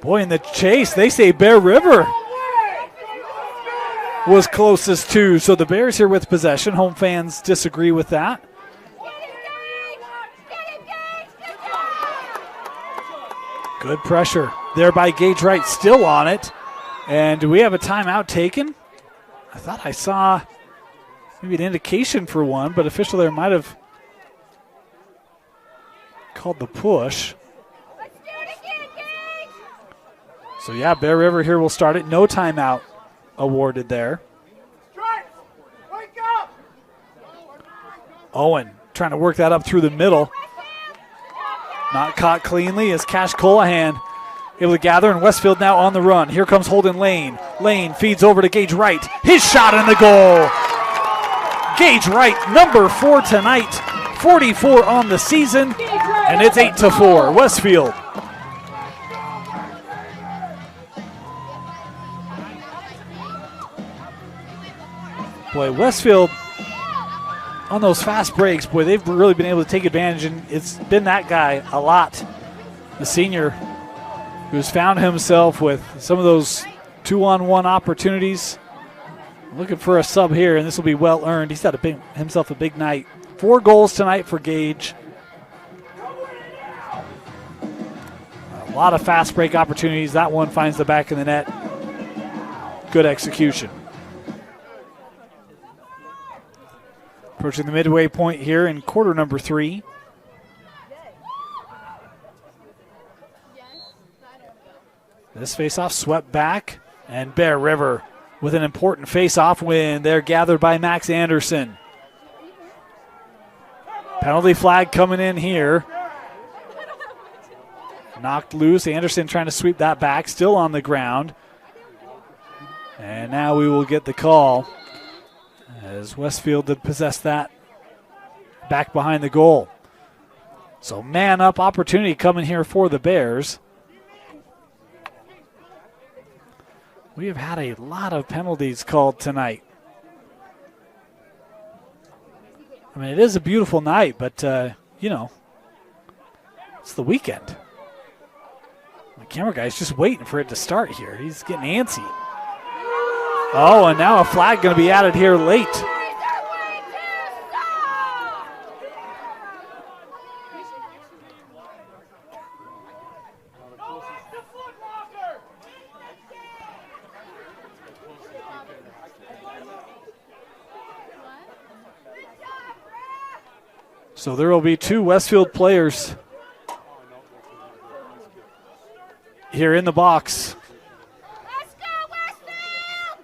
In the chase, they say Bear River was closest to. So the Bears here with possession. Home fans disagree with that. Good pressure there by Gage Wright, still on it. And do we have a timeout taken? I thought I saw maybe an indication for one, but official there might have called the push. So yeah, Bear River here will start it. No timeout awarded there. Owen trying to work that up through the middle. Not caught cleanly as Cash Colahan able to gather, and Westfield now on the run. Here comes Holden Lane. Lane feeds over to Gage Wright. His shot in the goal. Gage Wright, number 4 tonight, 44 on the season, and it's 8-4. Westfield. Westfield on those fast breaks, they've really been able to take advantage, and it's been that guy a lot. The senior who's found himself with some of those 2-on-1 opportunities. Looking for a sub here, and this will be well earned. He's had himself a big night. 4 goals tonight for Gage. A lot of fast break opportunities. That one finds the back of the net. Good execution. Approaching the midway point here in quarter number 3. This faceoff swept back, and Bear River with an important faceoff win. They're gathered by Max Anderson. Penalty flag coming in here. Knocked loose. Anderson trying to sweep that back, still on the ground. And now we will get the call as Westfield did possess that back behind the goal. So man up opportunity coming here for the Bears. We have had a lot of penalties called tonight. I mean, it is a beautiful night, but, you know, it's the weekend. The camera guy's just waiting for it to start here. He's getting antsy. Oh, and now a flag going to be added here late. So there will be 2 Westfield players here in the box. Let's go, Westfield!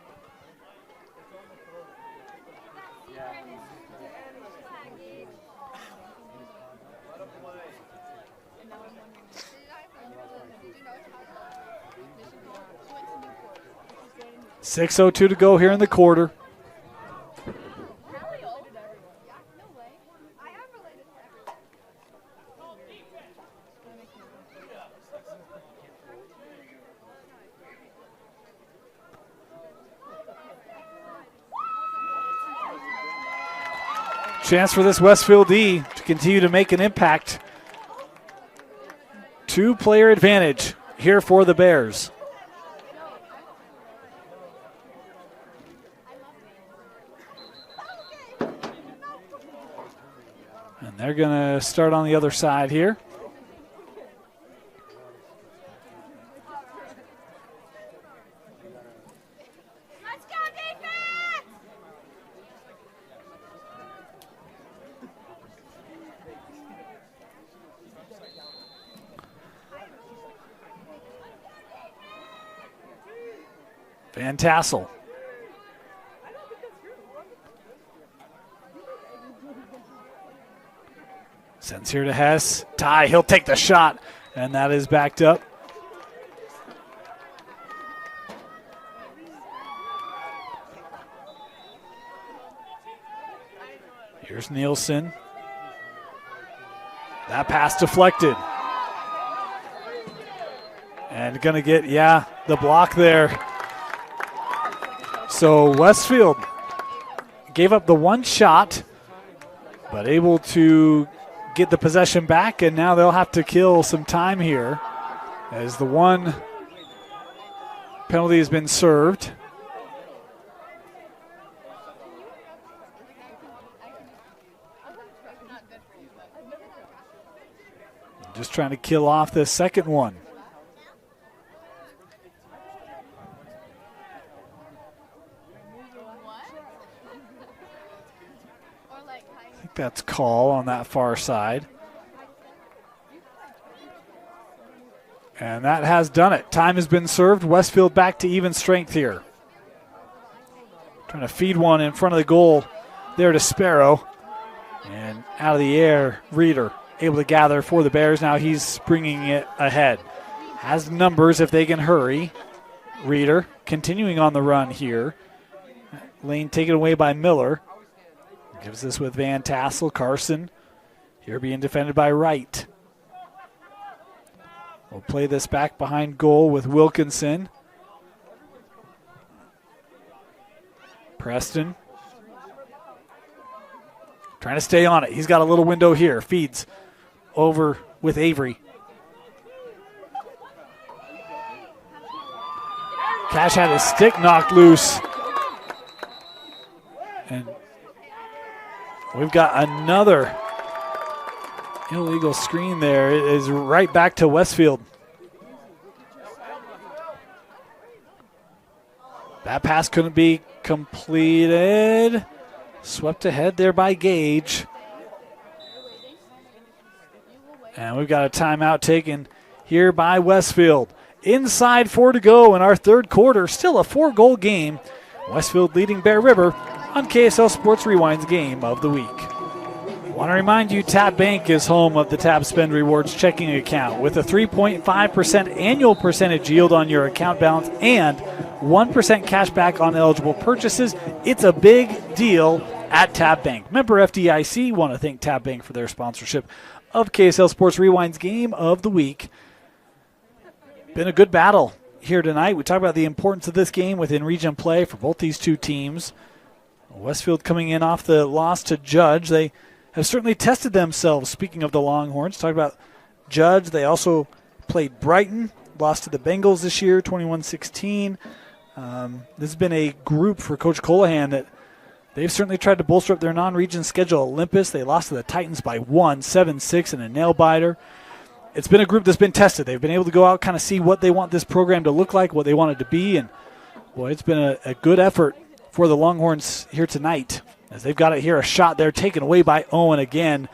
6:02 to go here in the quarter. Chance for this Westfield D to continue to make an impact. 2-player advantage here for the Bears. And they're going to start on the other side here. Let's go, defense! Van Tassel. Sends here to Hess. Ty, he'll take the shot, and that is backed up. Here's Nielsen. That pass deflected. And going to get, the block there. So Westfield gave up the one shot, but able to get the possession back, and now they'll have to kill some time here as the one penalty has been served. Just trying to kill off the second one. I think that's call on that far side. And that has done it. Time has been served. Westfield back to even strength here. Trying to feed one in front of the goal there to Sparrow. And out of the air, Reeder able to gather for the Bears. Now he's bringing it ahead. Has numbers if they can hurry. Reeder continuing on the run here. Lane taken away by Miller. Gives this with Van Tassel. Carson here being defended by Wright. We'll play this back behind goal with Wilkinson. Preston trying to stay on it. He's got a little window here. Feeds over with Avery. Cash had his stick knocked loose. And we've got another illegal screen there. It is right back to Westfield. That pass couldn't be completed. Swept ahead there by Gage. And we've got a timeout taken here by Westfield. Inside 4 to go in our third quarter. Still a 4-goal game. Westfield leading Bear River on KSL Sports Rewind's Game of the Week. I want to remind you, Tap Bank is home of the Tap Spend Rewards checking account with a 3.5% annual percentage yield on your account balance and 1% cash back on eligible purchases. It's a big deal at Tap Bank. Member FDIC. Want to thank Tap Bank for their sponsorship of KSL Sports Rewind's Game of the Week. Been a good battle here tonight. We talked about the importance of this game within region play for both these two teams. Westfield coming in off the loss to Judge. They have certainly tested themselves. Speaking of the Longhorns, talk about Judge. They also played Brighton, lost to the Bengals this year, 21-16. This has been a group for Coach Colohan that they've certainly tried to bolster up their non-region schedule. Olympus, they lost to the Titans by 1, 7-6 in a nail-biter. It's been a group that's been tested. They've been able to go out, kind of see what they want this program to look like, what they want it to be, and boy, it's been a good effort for the Longhorns here tonight as they've got it here. A shot there taken away by Owen again,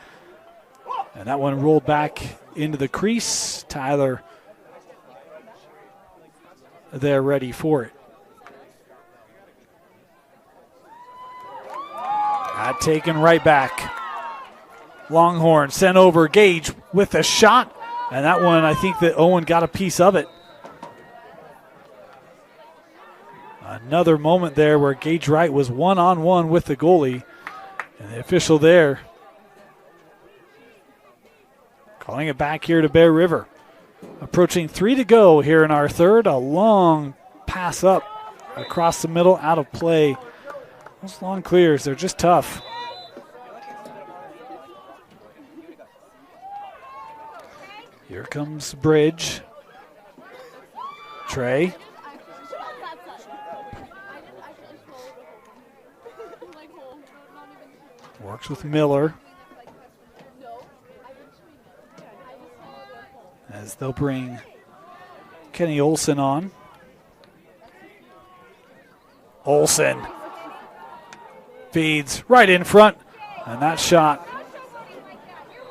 and that one rolled back into the crease. Tyler there ready for it. That taken right back. Longhorn sent over. Gage with a shot. And that one, I think that Owen got a piece of it. Another moment there where Gage Wright was one-on-one with the goalie. And the official there calling it back here to Bear River. Approaching 3 to go here in our third. A long pass up across the middle, out of play. Those long clears, they're just tough. Here comes Bridge. Trey. Works with Miller. As they'll bring Kenny Olson on. Olson feeds right in front. And that shot,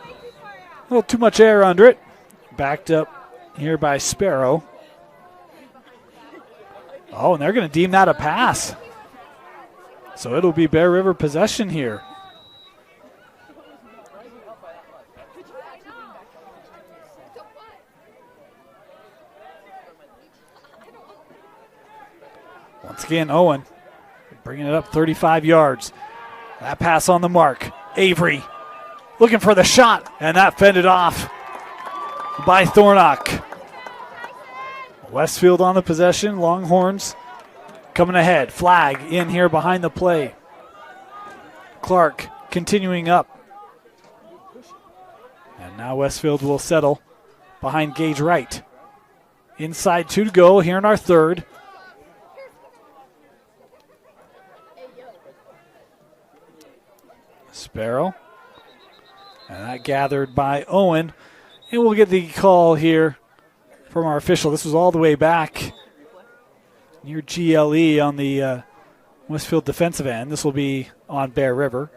a little too much air under it. Backed up here by Sparrow. Oh, and they're going to deem that a pass. So it'll be Bear River possession here. Once again, Owen bringing it up 35 yards. That pass on the mark. Avery looking for the shot, and that fended off by Thornock. Westfield on the possession. Longhorns coming ahead. Flag in here behind the play. Clark continuing up. And now Westfield will settle behind Gage Wright. Inside 2 to go here in our third. Sparrow. And that gathered by Owen. And we'll get the call here from our official. This was all the way back near GLE on the Westfield defensive end. This will be on Bear River.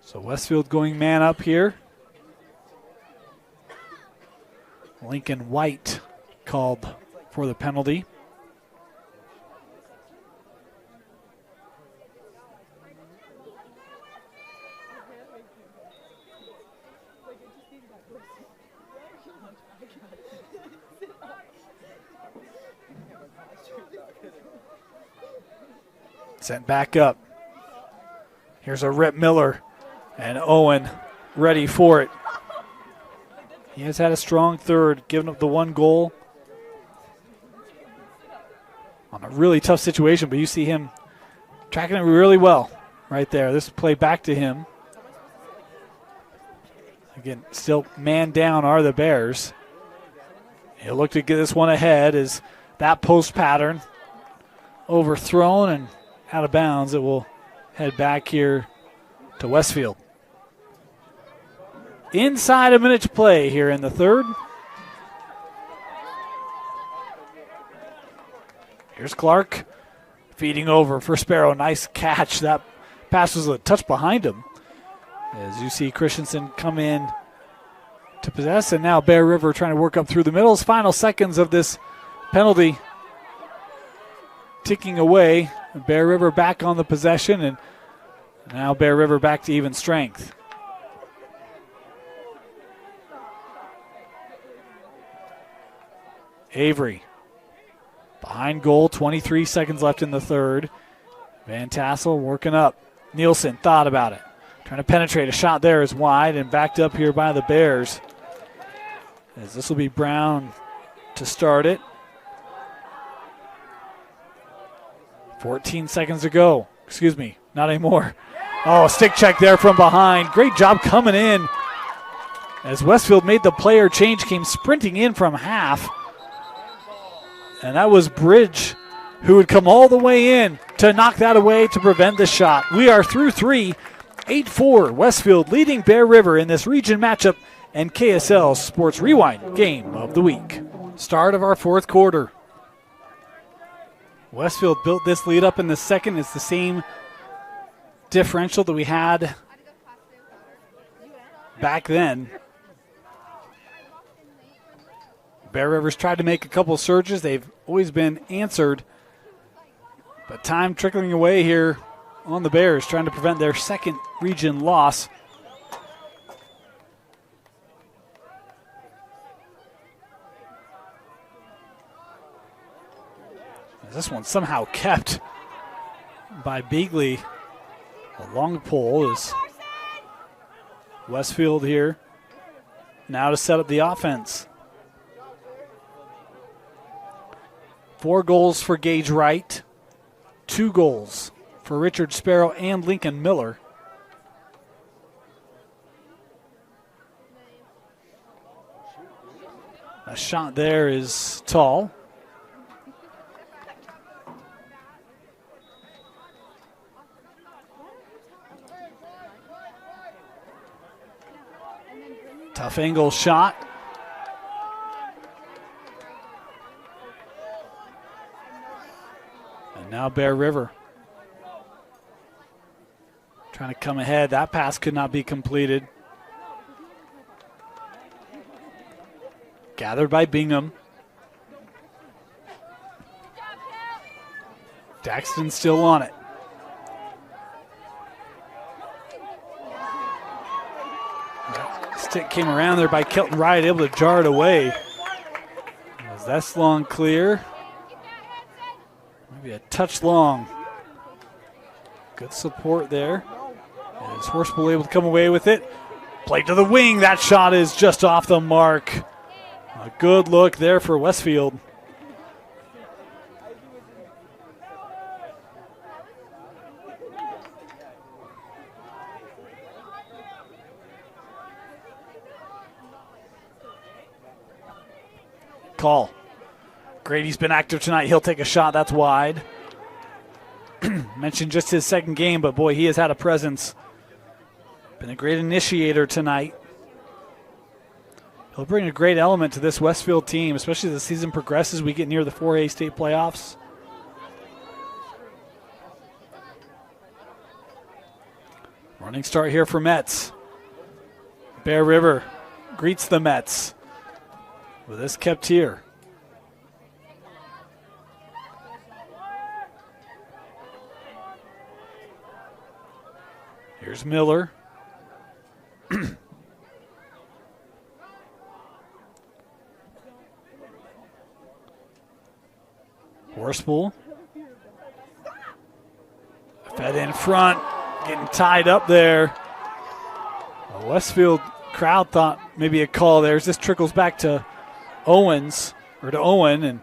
So Westfield going man up here. Lincoln White called for the penalty. Sent back up. Here's a Rip Miller, and Owen ready for it. He has had a strong third, giving up the 1 goal on a really tough situation, but you see him tracking it really well right there. This play back to him. Again, still man down are the Bears. He'll look to get this one ahead as that post pattern overthrown and out of bounds. It will head back here to Westfield. Inside a minute to play here in the third. Here's Clark feeding over for Sparrow. Nice catch. That pass was a touch behind him. As you see Christensen come in to possess, and now Bear River trying to work up through the middle. Final seconds of this penalty ticking away. Bear River back on the possession, and now Bear River back to even strength. Avery behind goal, 23 seconds left in the third. Van Tassel working up. Nielsen thought about it. Trying to penetrate. A shot there is wide and backed up here by the Bears. As this will be Brown to start it. 14 seconds to go. Excuse me, not anymore. Oh, a stick check there from behind. Great job coming in. As Westfield made the player change, came sprinting in from half. And that was Bridge, who would come all the way in to knock that away to prevent the shot. We are through three. 8-4, Westfield leading Bear River in this region matchup and KSL Sports Rewind Game of the Week. Start of our fourth quarter. Westfield built this lead up in the second. It's the same differential that we had back then. Bear River's tried to make a couple surges. They've always been answered. But time trickling away here on the Bears, trying to prevent their second region loss. This one somehow kept by Beagley. A long pole is Westfield here. Now to set up the offense. 4 goals for Gage Wright. 2 goals for Richard Sparrow and Lincoln Miller. A shot there is tall. Tough angle shot. And now Bear River trying to come ahead. That pass could not be completed. Gathered by Bingham. Daxton still on it. Stick came around there by Kelton Wright, able to jar it away. As that's long clear. Maybe a touch long. Good support there. As Horspool able to come away with it. Played to the wing. That shot is just off the mark. A good look there for Westfield. Call. Grady's been active tonight. He'll take a shot. That's wide. Mentioned just his second game, but boy, he has had a presence. Been a great initiator tonight. He'll bring a great element to this Westfield team, especially as the season progresses. We get near the 4A state playoffs. Running start here for Mets. Bear River greets the Mets with this kept here. Here's Miller. Horspool. Fed in front, getting tied up there. The Westfield crowd thought maybe a call there. This trickles back to Owen, and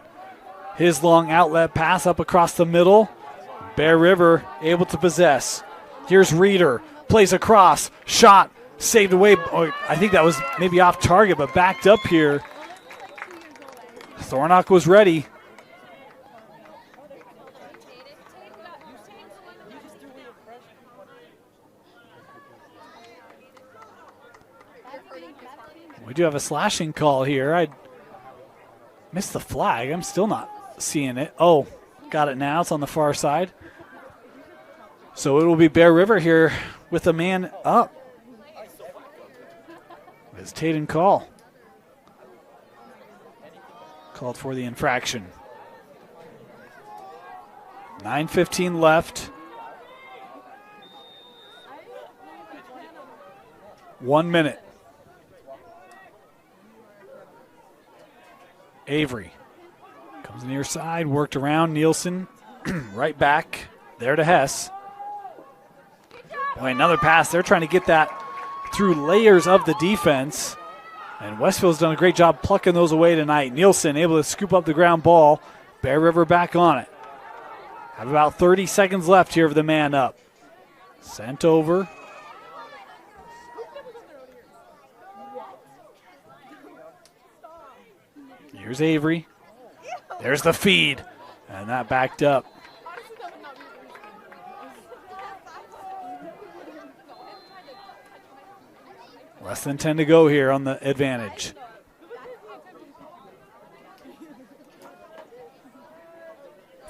his long outlet pass up across the middle. Bear River able to possess. Here's Reeder, plays across, shot, saved away. Oh, I think that was maybe off target, but backed up here. Thornock was ready. We do have a slashing call here. I missed the flag. I'm still not seeing it. Oh, got it now. It's on the far side. So it will be Bear River here with a man up. It's Tatum call. Called for the infraction. 9:15 left. 1 minute. Avery comes near side, worked around. Nielsen right back there to Hess. Boy, another pass. They're trying to get that through layers of the defense. And Westfield's done a great job plucking those away tonight. Nielsen able to scoop up the ground ball. Bear River back on it. Have about 30 seconds left here for the man up. Sent over. Here's Avery. There's the feed. And that backed up. Less than 10 to go here on the advantage.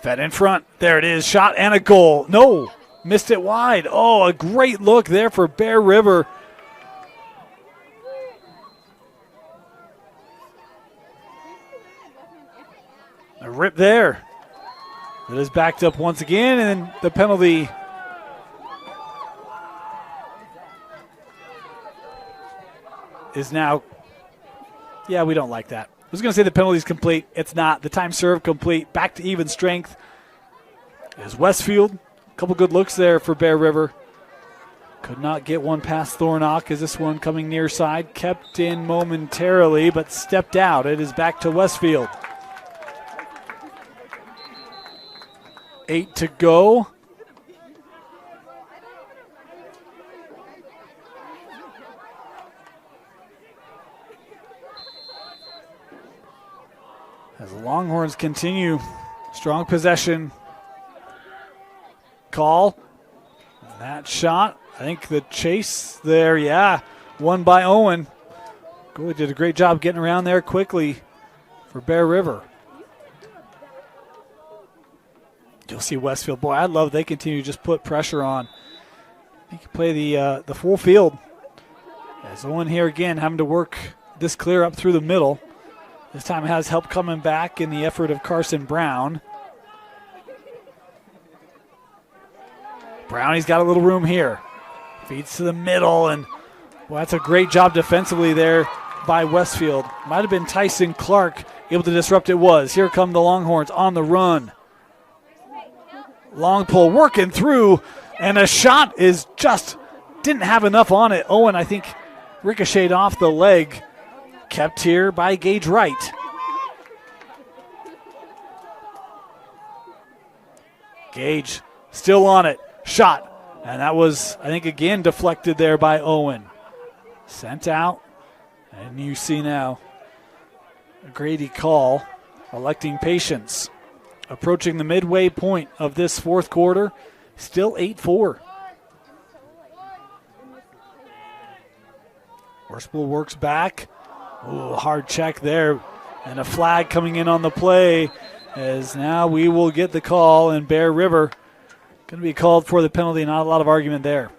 Fed in front. There it is. Shot and a goal. No. Missed it wide. Oh, a great look there for Bear River. A rip there. It is backed up once again, and the penalty is now, yeah, we don't like that. I was going to say the penalty is complete. It's not. The time served complete. Back to even strength is Westfield. A couple good looks there for Bear River. Could not get one past Thornock as this one coming near side. Kept in momentarily, but stepped out. It is back to Westfield. 8 to go. As the Longhorns continue, strong possession. Call. That shot, I think the chase there, yeah, won by Owen. Goalie did a great job getting around there quickly for Bear River. You'll see Westfield. Boy, I love they continue to just put pressure on. They can play the full field. As Owen here again having to work this clear up through the middle. This time has help coming back in the effort of Carson Brown. Brownie's got a little room here. Feeds to the middle, and well, that's a great job defensively there by Westfield. Might have been Tyson Clark able to disrupt. It was. Here come the Longhorns on the run. Long pull working through, and a shot is just didn't have enough on it. Owen, I think, ricocheted off the leg. Kept here by Gage Wright. Gage still on it. Shot. And that was, I think, again deflected there by Owen. Sent out. And you see now a Grady call, electing patience. Approaching the midway point of this fourth quarter. Still 8-4. Horspool works back. Ooh, hard check there. And a flag coming in on the play as now we will get the call, and Bear River going to be called for the penalty. Not a lot of argument there.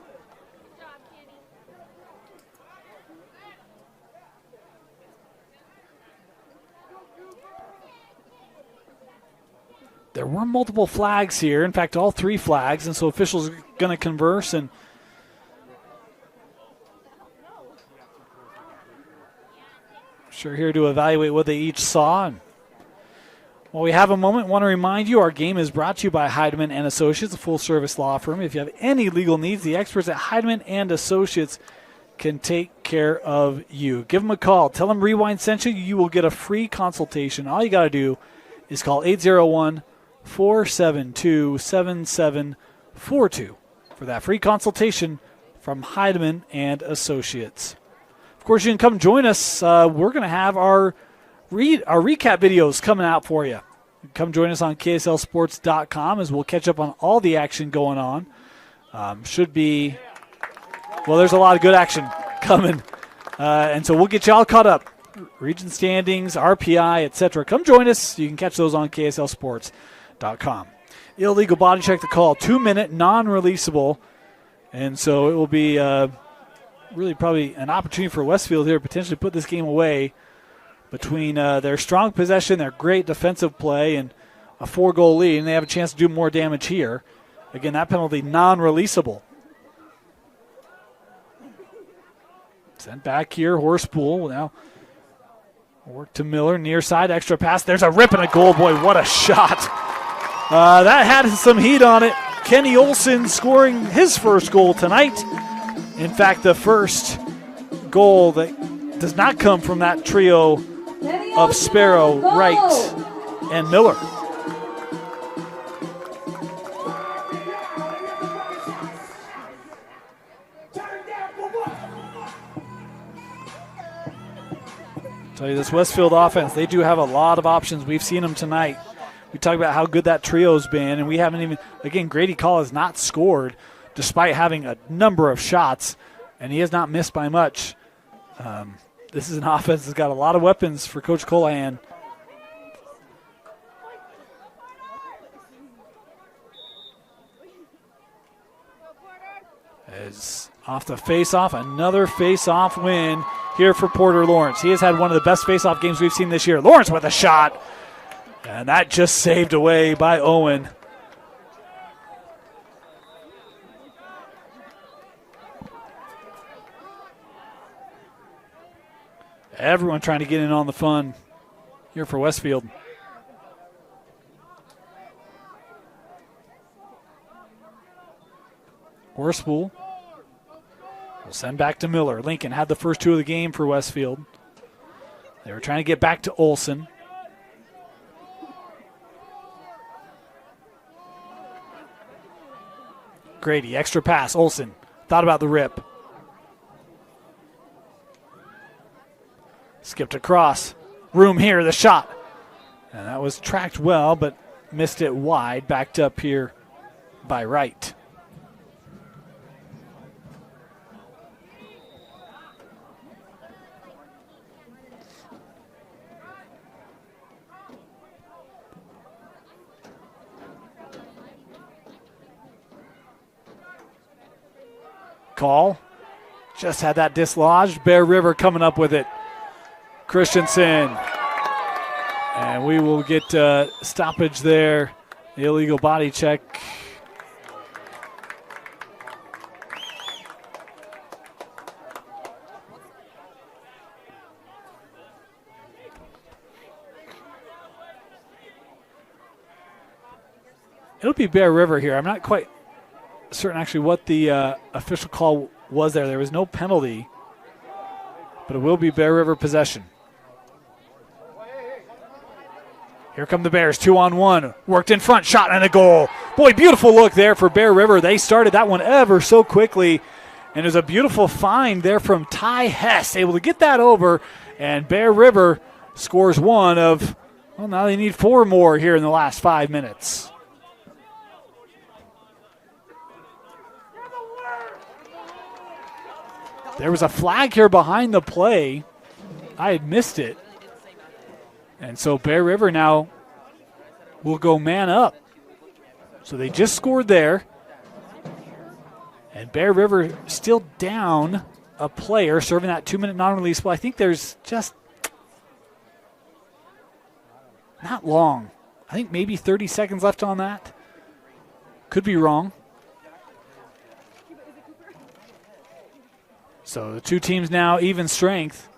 There were multiple flags here. In fact, all three flags, and so officials are going to converse and sure here to evaluate what they each saw. And while we have a moment, want to remind you our game is brought to you by Heidemann and Associates, a full-service law firm. If you have any legal needs, the experts at Heidemann and Associates can take care of you. Give them a call. Tell them Rewind sent you. You will get a free consultation. All you got to do is call 801-472-7742 for that free consultation from Heidemann and Associates. Of course, you can come join us. We're going to have our recap videos coming out for you. Come join us on KSLSports.com as we'll catch up on all the action going on. Should be, well, there's a lot of good action coming And so we'll get you all caught up. Region standings, RPI, etc. Come join us. You can catch those on KSLSports.com. Illegal body check the call. 2-minute, non-releasable. And so it will be really probably an opportunity for Westfield here to potentially put this game away between their strong possession, their great defensive play, and a 4-goal lead. And they have a chance to do more damage here. Again, that penalty non-releasable. Sent back here, Horspool now work to Miller, near side, extra pass. There's a rip and a goal. Boy, what a shot. That had some heat on it. Kenny Olson scoring his first goal tonight. In fact, the first goal that does not come from that trio of Sparrow, Wright, and Miller. Tell you, this Westfield offense, they do have a lot of options. We've seen them tonight. We talked about how good that trio's been, and we haven't even, again, Grady Call has not scored despite having a number of shots, and he has not missed by much. This is an offense that's got a lot of weapons for Coach Colahan. As off the face-off, another face-off win here for Porter Lawrence. He has had one of the best face-off games we've seen this year. Lawrence with a shot, and that just saved away by Owen. Everyone trying to get in on the fun here for Westfield. Horspool will send back to Miller. Lincoln had the first two of the game for Westfield. They were trying to get back to Olson. Grady, extra pass. Olson thought about the rip. Skipped across. Room here, the shot. And that was tracked well, but missed it wide. Backed up here by Wright. Call. Just had that dislodged. Bear River coming up with it. Christensen. And we will get stoppage there. The illegal body check. It'll be Bear River here. I'm not quite certain actually what the official call was there. There was no penalty, but it will be Bear River possession. Here come the Bears, 2-on-1. Worked in front, shot and a goal. Boy, beautiful look there for Bear River. They started that one ever so quickly, and there's a beautiful find there from Ty Hess, able to get that over, and Bear River scores one of, well, now they need four more here in the last 5 minutes. There was a flag here behind the play. I had missed it. And so Bear River now will go man up. So they just scored there. And Bear River still down a player serving that 2-minute non-release. Well, I think there's just not long. I think maybe 30 seconds left on that. Could be wrong. So the two teams now even strength.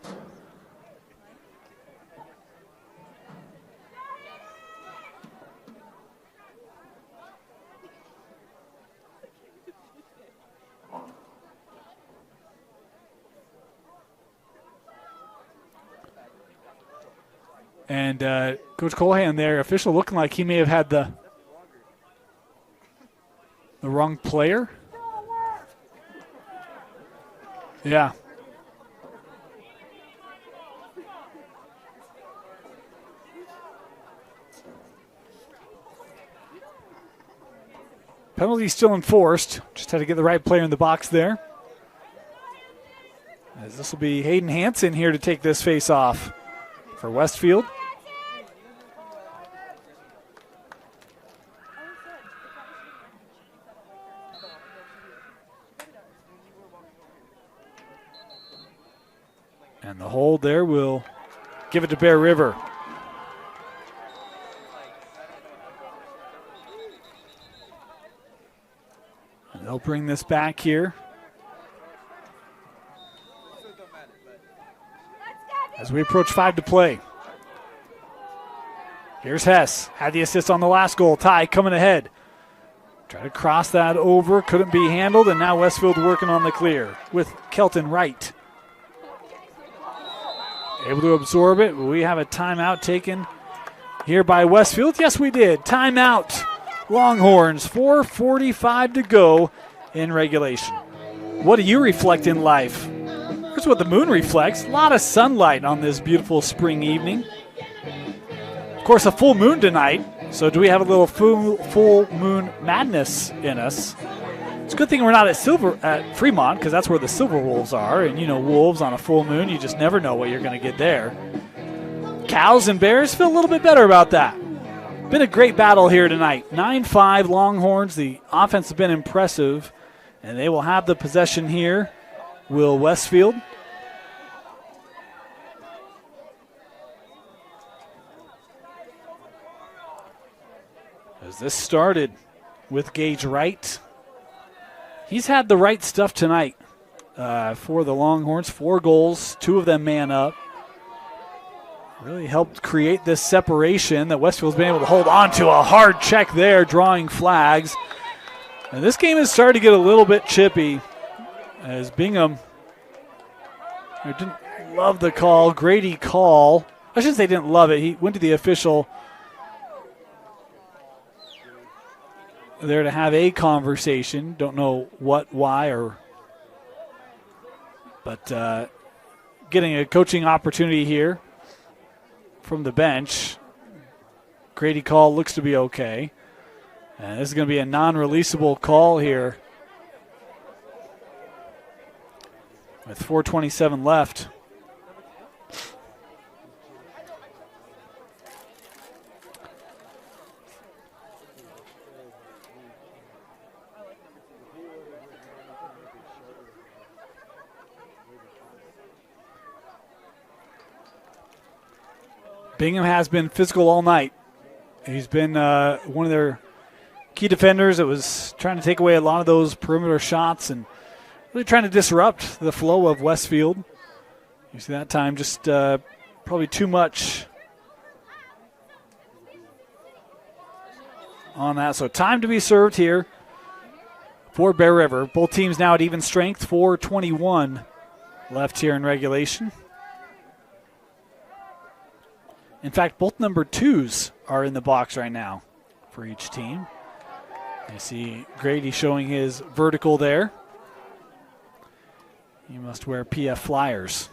And Coach Colahan there, official looking like he may have had the wrong player. Yeah. Penalty still enforced. Just had to get the right player in the box there. As this will be Hayden Hansen here to take this face off for Westfield. And the hold there will give it to Bear River. And they'll bring this back here. As we approach 5 to play. Here's Hess. Had the assist on the last goal. Ty coming ahead. Try to cross that over. Couldn't be handled. And now Westfield working on the clear with Kelton Wright. Able to absorb it. We have a timeout taken here by Westfield. Yes, we did. Timeout. Longhorns. 4:45 to go in regulation. What do you reflect in life? Here's what the moon reflects. A lot of sunlight on this beautiful spring evening. Of course, a full moon tonight. So do we have a little full moon madness in us? It's a good thing we're not at Fremont, because that's where the Silver Wolves are. And, you know, wolves on a full moon, you just never know what you're going to get there. Cows and Bears feel a little bit better about that. Been a great battle here tonight. 9-5 Longhorns. The offense has been impressive, and they will have the possession here. Will Westfield. As this started with Gage Wright. He's had the right stuff tonight for the Longhorns. 4 goals, 2 of them man up. Really helped create this separation that Westfield's been able to hold on to. A hard check there, drawing flags. And this game has started to get a little bit chippy as Bingham didn't love the call. Grady call. I shouldn't say didn't love it. He went to the official there to have a conversation. Don't know what, why, but getting a coaching opportunity here from the bench. Grady call looks to be okay. And this is going to be a non-releasable call here with 4:27 left. Bingham has been physical all night. He's been one of their key defenders that was trying to take away a lot of those perimeter shots and really trying to disrupt the flow of Westfield. You see that time just probably too much on that. So time to be served here for Bear River. Both teams now at even strength. 4:21 left here in regulation. In fact, both number 2s are in the box right now for each team. You see Grady showing his vertical there. He must wear PF Flyers.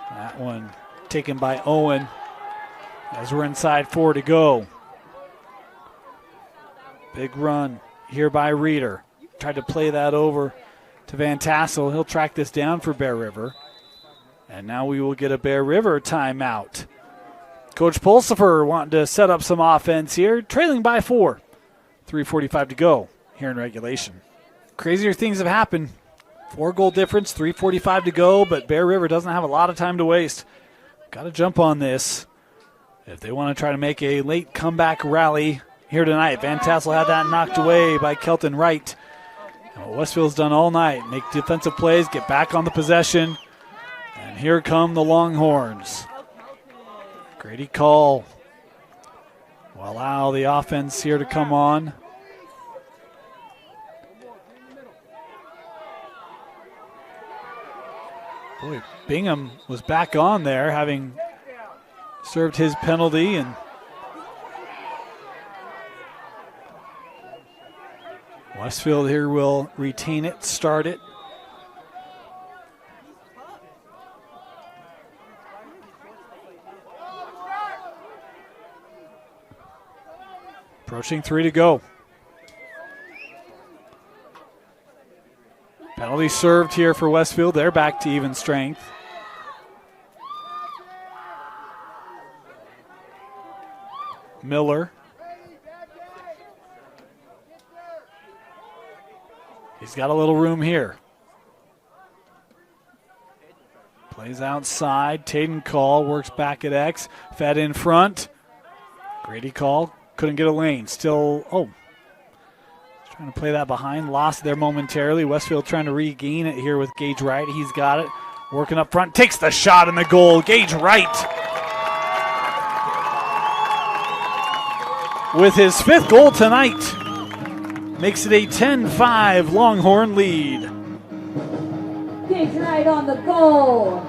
That one taken by Owen as we're inside 4 to go. Big run here by Reeder. Tried to play that over to Van Tassel. He'll track this down for Bear River. And now we will get a Bear River timeout. Coach Pulsifer wanting to set up some offense here, trailing by 4. 3:45 to go here in regulation. Crazier things have happened. 4-goal difference, 3:45 to go, but Bear River doesn't have a lot of time to waste. Got to jump on this if they want to try to make a late comeback rally here tonight. Van Tassel had that knocked away by Kelton Wright. And what Westfield's done all night, make defensive plays, get back on the possession. And here come the Longhorns. Grady call will allow the offense here to come on. Boy, Bingham was back on there, having served his penalty, and Westfield here will retain it, start it. Approaching 3 to go. Penalty served here for Westfield. They're back to even strength. Miller. He's got a little room here. Plays outside. Tayden Call works back at X. Fed in front. Grady Call couldn't get a lane. Still, trying to play that behind. Lost there momentarily. Westfield trying to regain it here with Gage Wright. He's got it. Working up front. Takes the shot in the goal. Gage Wright with his 5th goal tonight. Makes it a 10-5 Longhorn lead. Gage Wright on the goal.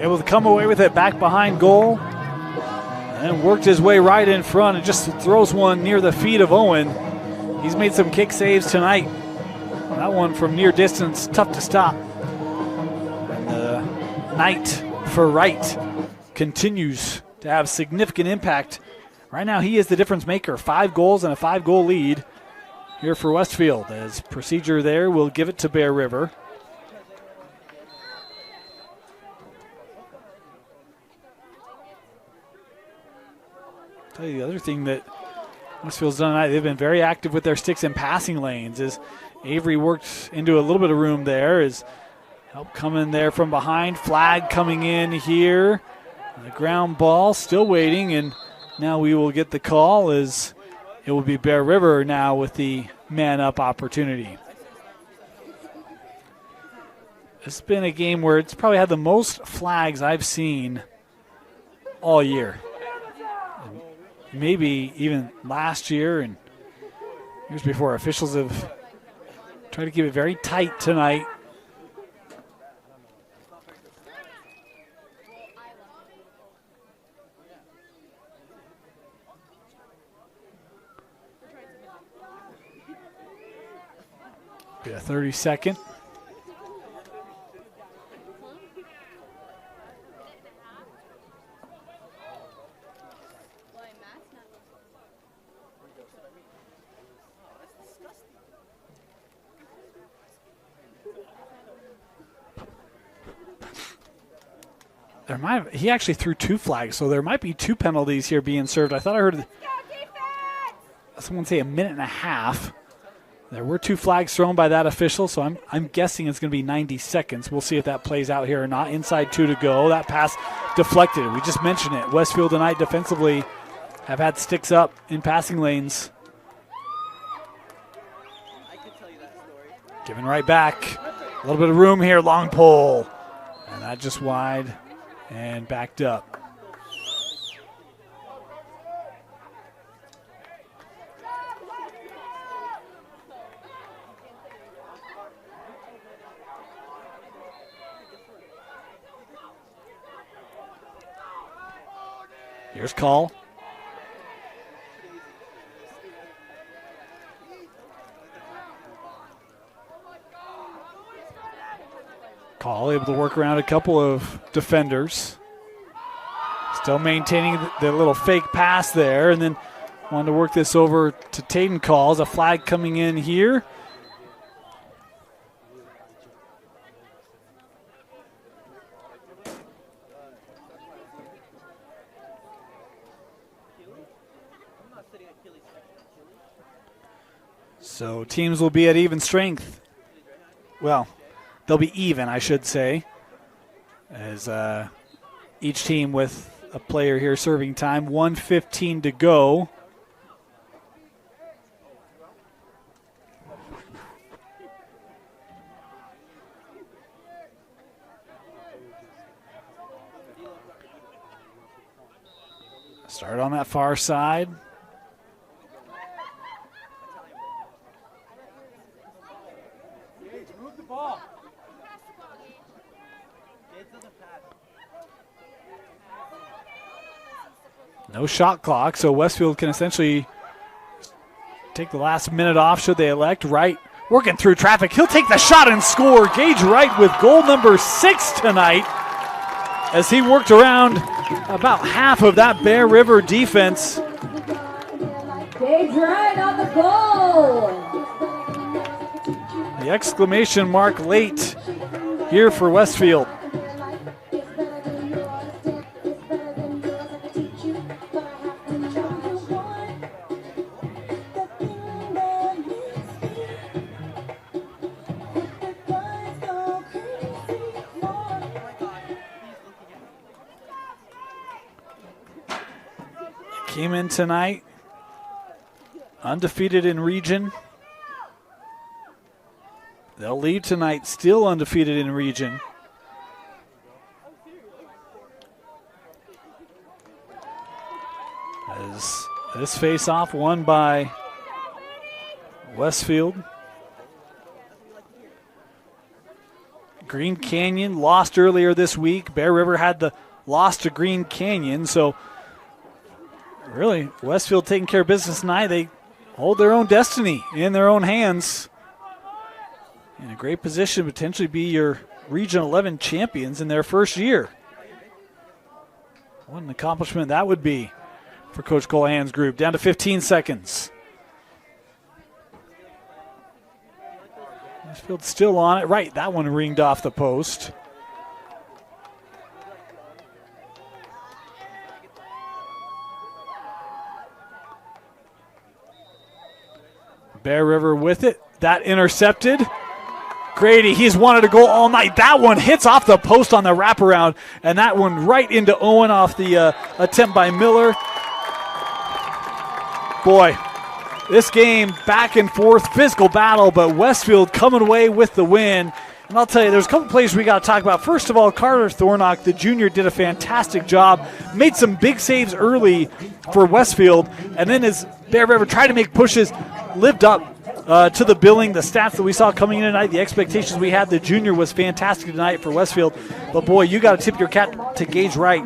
Able to come away with it back behind goal. And worked his way right in front and just throws one near the feet of Owen. He's made some kick saves tonight. That one from near distance, tough to stop. And the night for Wright continues to have significant impact. Right now he is the difference maker. 5 goals and a 5-goal lead here for Westfield. As procedure there, we'll give it to Bear River. Tell you the other thing that Westfield's done tonight, they've been very active with their sticks and passing lanes. As Avery worked into a little bit of room there, as help coming there from behind. Flag coming in here. The ground ball still waiting, and now we will get the call as it will be Bear River now with the man-up opportunity. It's been a game where it's probably had the most flags I've seen all year. Maybe even last year and years before. Officials have tried to keep it very tight tonight. Be a 30-second. He actually threw 2 flags, so there might be 2 penalties here being served. I thought I heard someone say a minute and a half. There were 2 flags thrown by that official, so I'm guessing it's going to be 90 seconds. We'll see if that plays out here or not. Inside 2 to go. That pass deflected. We just mentioned it. Westfield tonight defensively have had sticks up in passing lanes. Giving right back. A little bit of room here. Long pole. And that just wide and backed up. Here's call. Call able to work around a couple of defenders. Still maintaining the little fake pass there, and then wanted to work this over to Tayden Calls. A flag coming in here. So teams will be at even strength. Well, they'll be even, I should say, as each team with a player here serving time. 1:15 to go. Start on that far side. No shot clock, so Westfield can essentially take the last minute off should they elect. Wright working through traffic. He'll take the shot and score. Gage Wright with goal number 6 tonight as he worked around about half of that Bear River defense. Gage right on the goal. The exclamation mark late here for Westfield. Came in tonight undefeated in region. They'll leave tonight still undefeated in region. As this face-off won by Westfield. Green Canyon lost earlier this week. Bear River had the loss to Green Canyon, so really Westfield taking care of business tonight. They hold their own destiny in their own hands. In a great position to potentially be your Region 11 champions in their first year. What an accomplishment that would be for Coach Colahan's group. Down to 15 seconds. Westfield still on it. Right, that one ringed off the post. Bear River with it. That intercepted. Grady, he's wanted a goal all night. That one hits off the post on the wraparound, and that one right into Owen off the attempt by Miller. Boy, this game back and forth, physical battle, but Westfield coming away with the win. And I'll tell you, there's a couple plays we got to talk about. First of all, Carter Thornock, the junior, did a fantastic job. Made some big saves early for Westfield, and then as Bear River tried to make pushes, lived up to the billing, the stats that we saw coming in tonight, the expectations we had. The junior was fantastic tonight for Westfield. But, boy, you got to tip your cap to Gage Wright,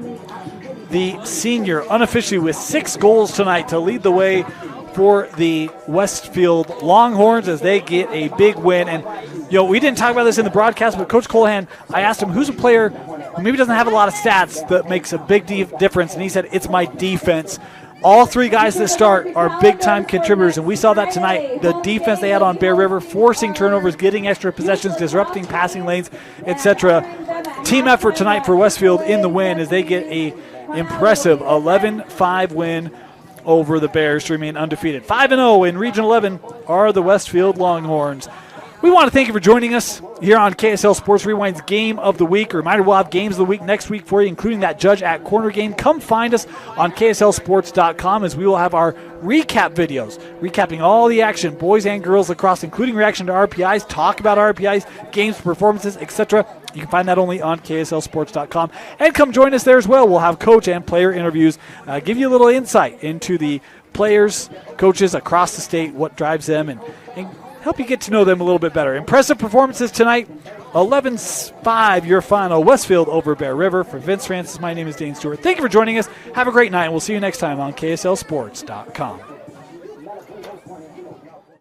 the senior, unofficially with 6 goals tonight to lead the way for the Westfield Longhorns as they get a big win. And, you know, we didn't talk about this in the broadcast, but Coach Colahan, I asked him, who's a player who maybe doesn't have a lot of stats that makes a big difference? And he said, it's my defense. All 3 guys that start are big-time contributors, and we saw that tonight. The defense they had on Bear River, forcing turnovers, getting extra possessions, disrupting passing lanes, etc. Team effort tonight for Westfield in the win as they get a impressive 11-5 win over the Bears to remain undefeated. 5-0 in Region 11 are the Westfield Longhorns. We want to thank you for joining us here on KSL Sports Rewind's Game of the Week. A reminder, we'll have Games of the Week next week for you, including that Judge at Corner game. Come find us on KSLSports.com as we will have our recap videos, recapping all the action, boys and girls lacrosse, including reaction to RPIs, talk about RPIs, games, performances, etc. You can find that only on KSLSports.com. And come join us there as well. We'll have coach and player interviews, give you a little insight into the players, coaches across the state, what drives them, and help you get to know them a little bit better. Impressive performances tonight. 11-5 your final. Westfield over Bear River. For Vince Francis, my name is Dane Stewart. Thank you for joining us. Have a great night, and we'll see you next time on KSLSports.com.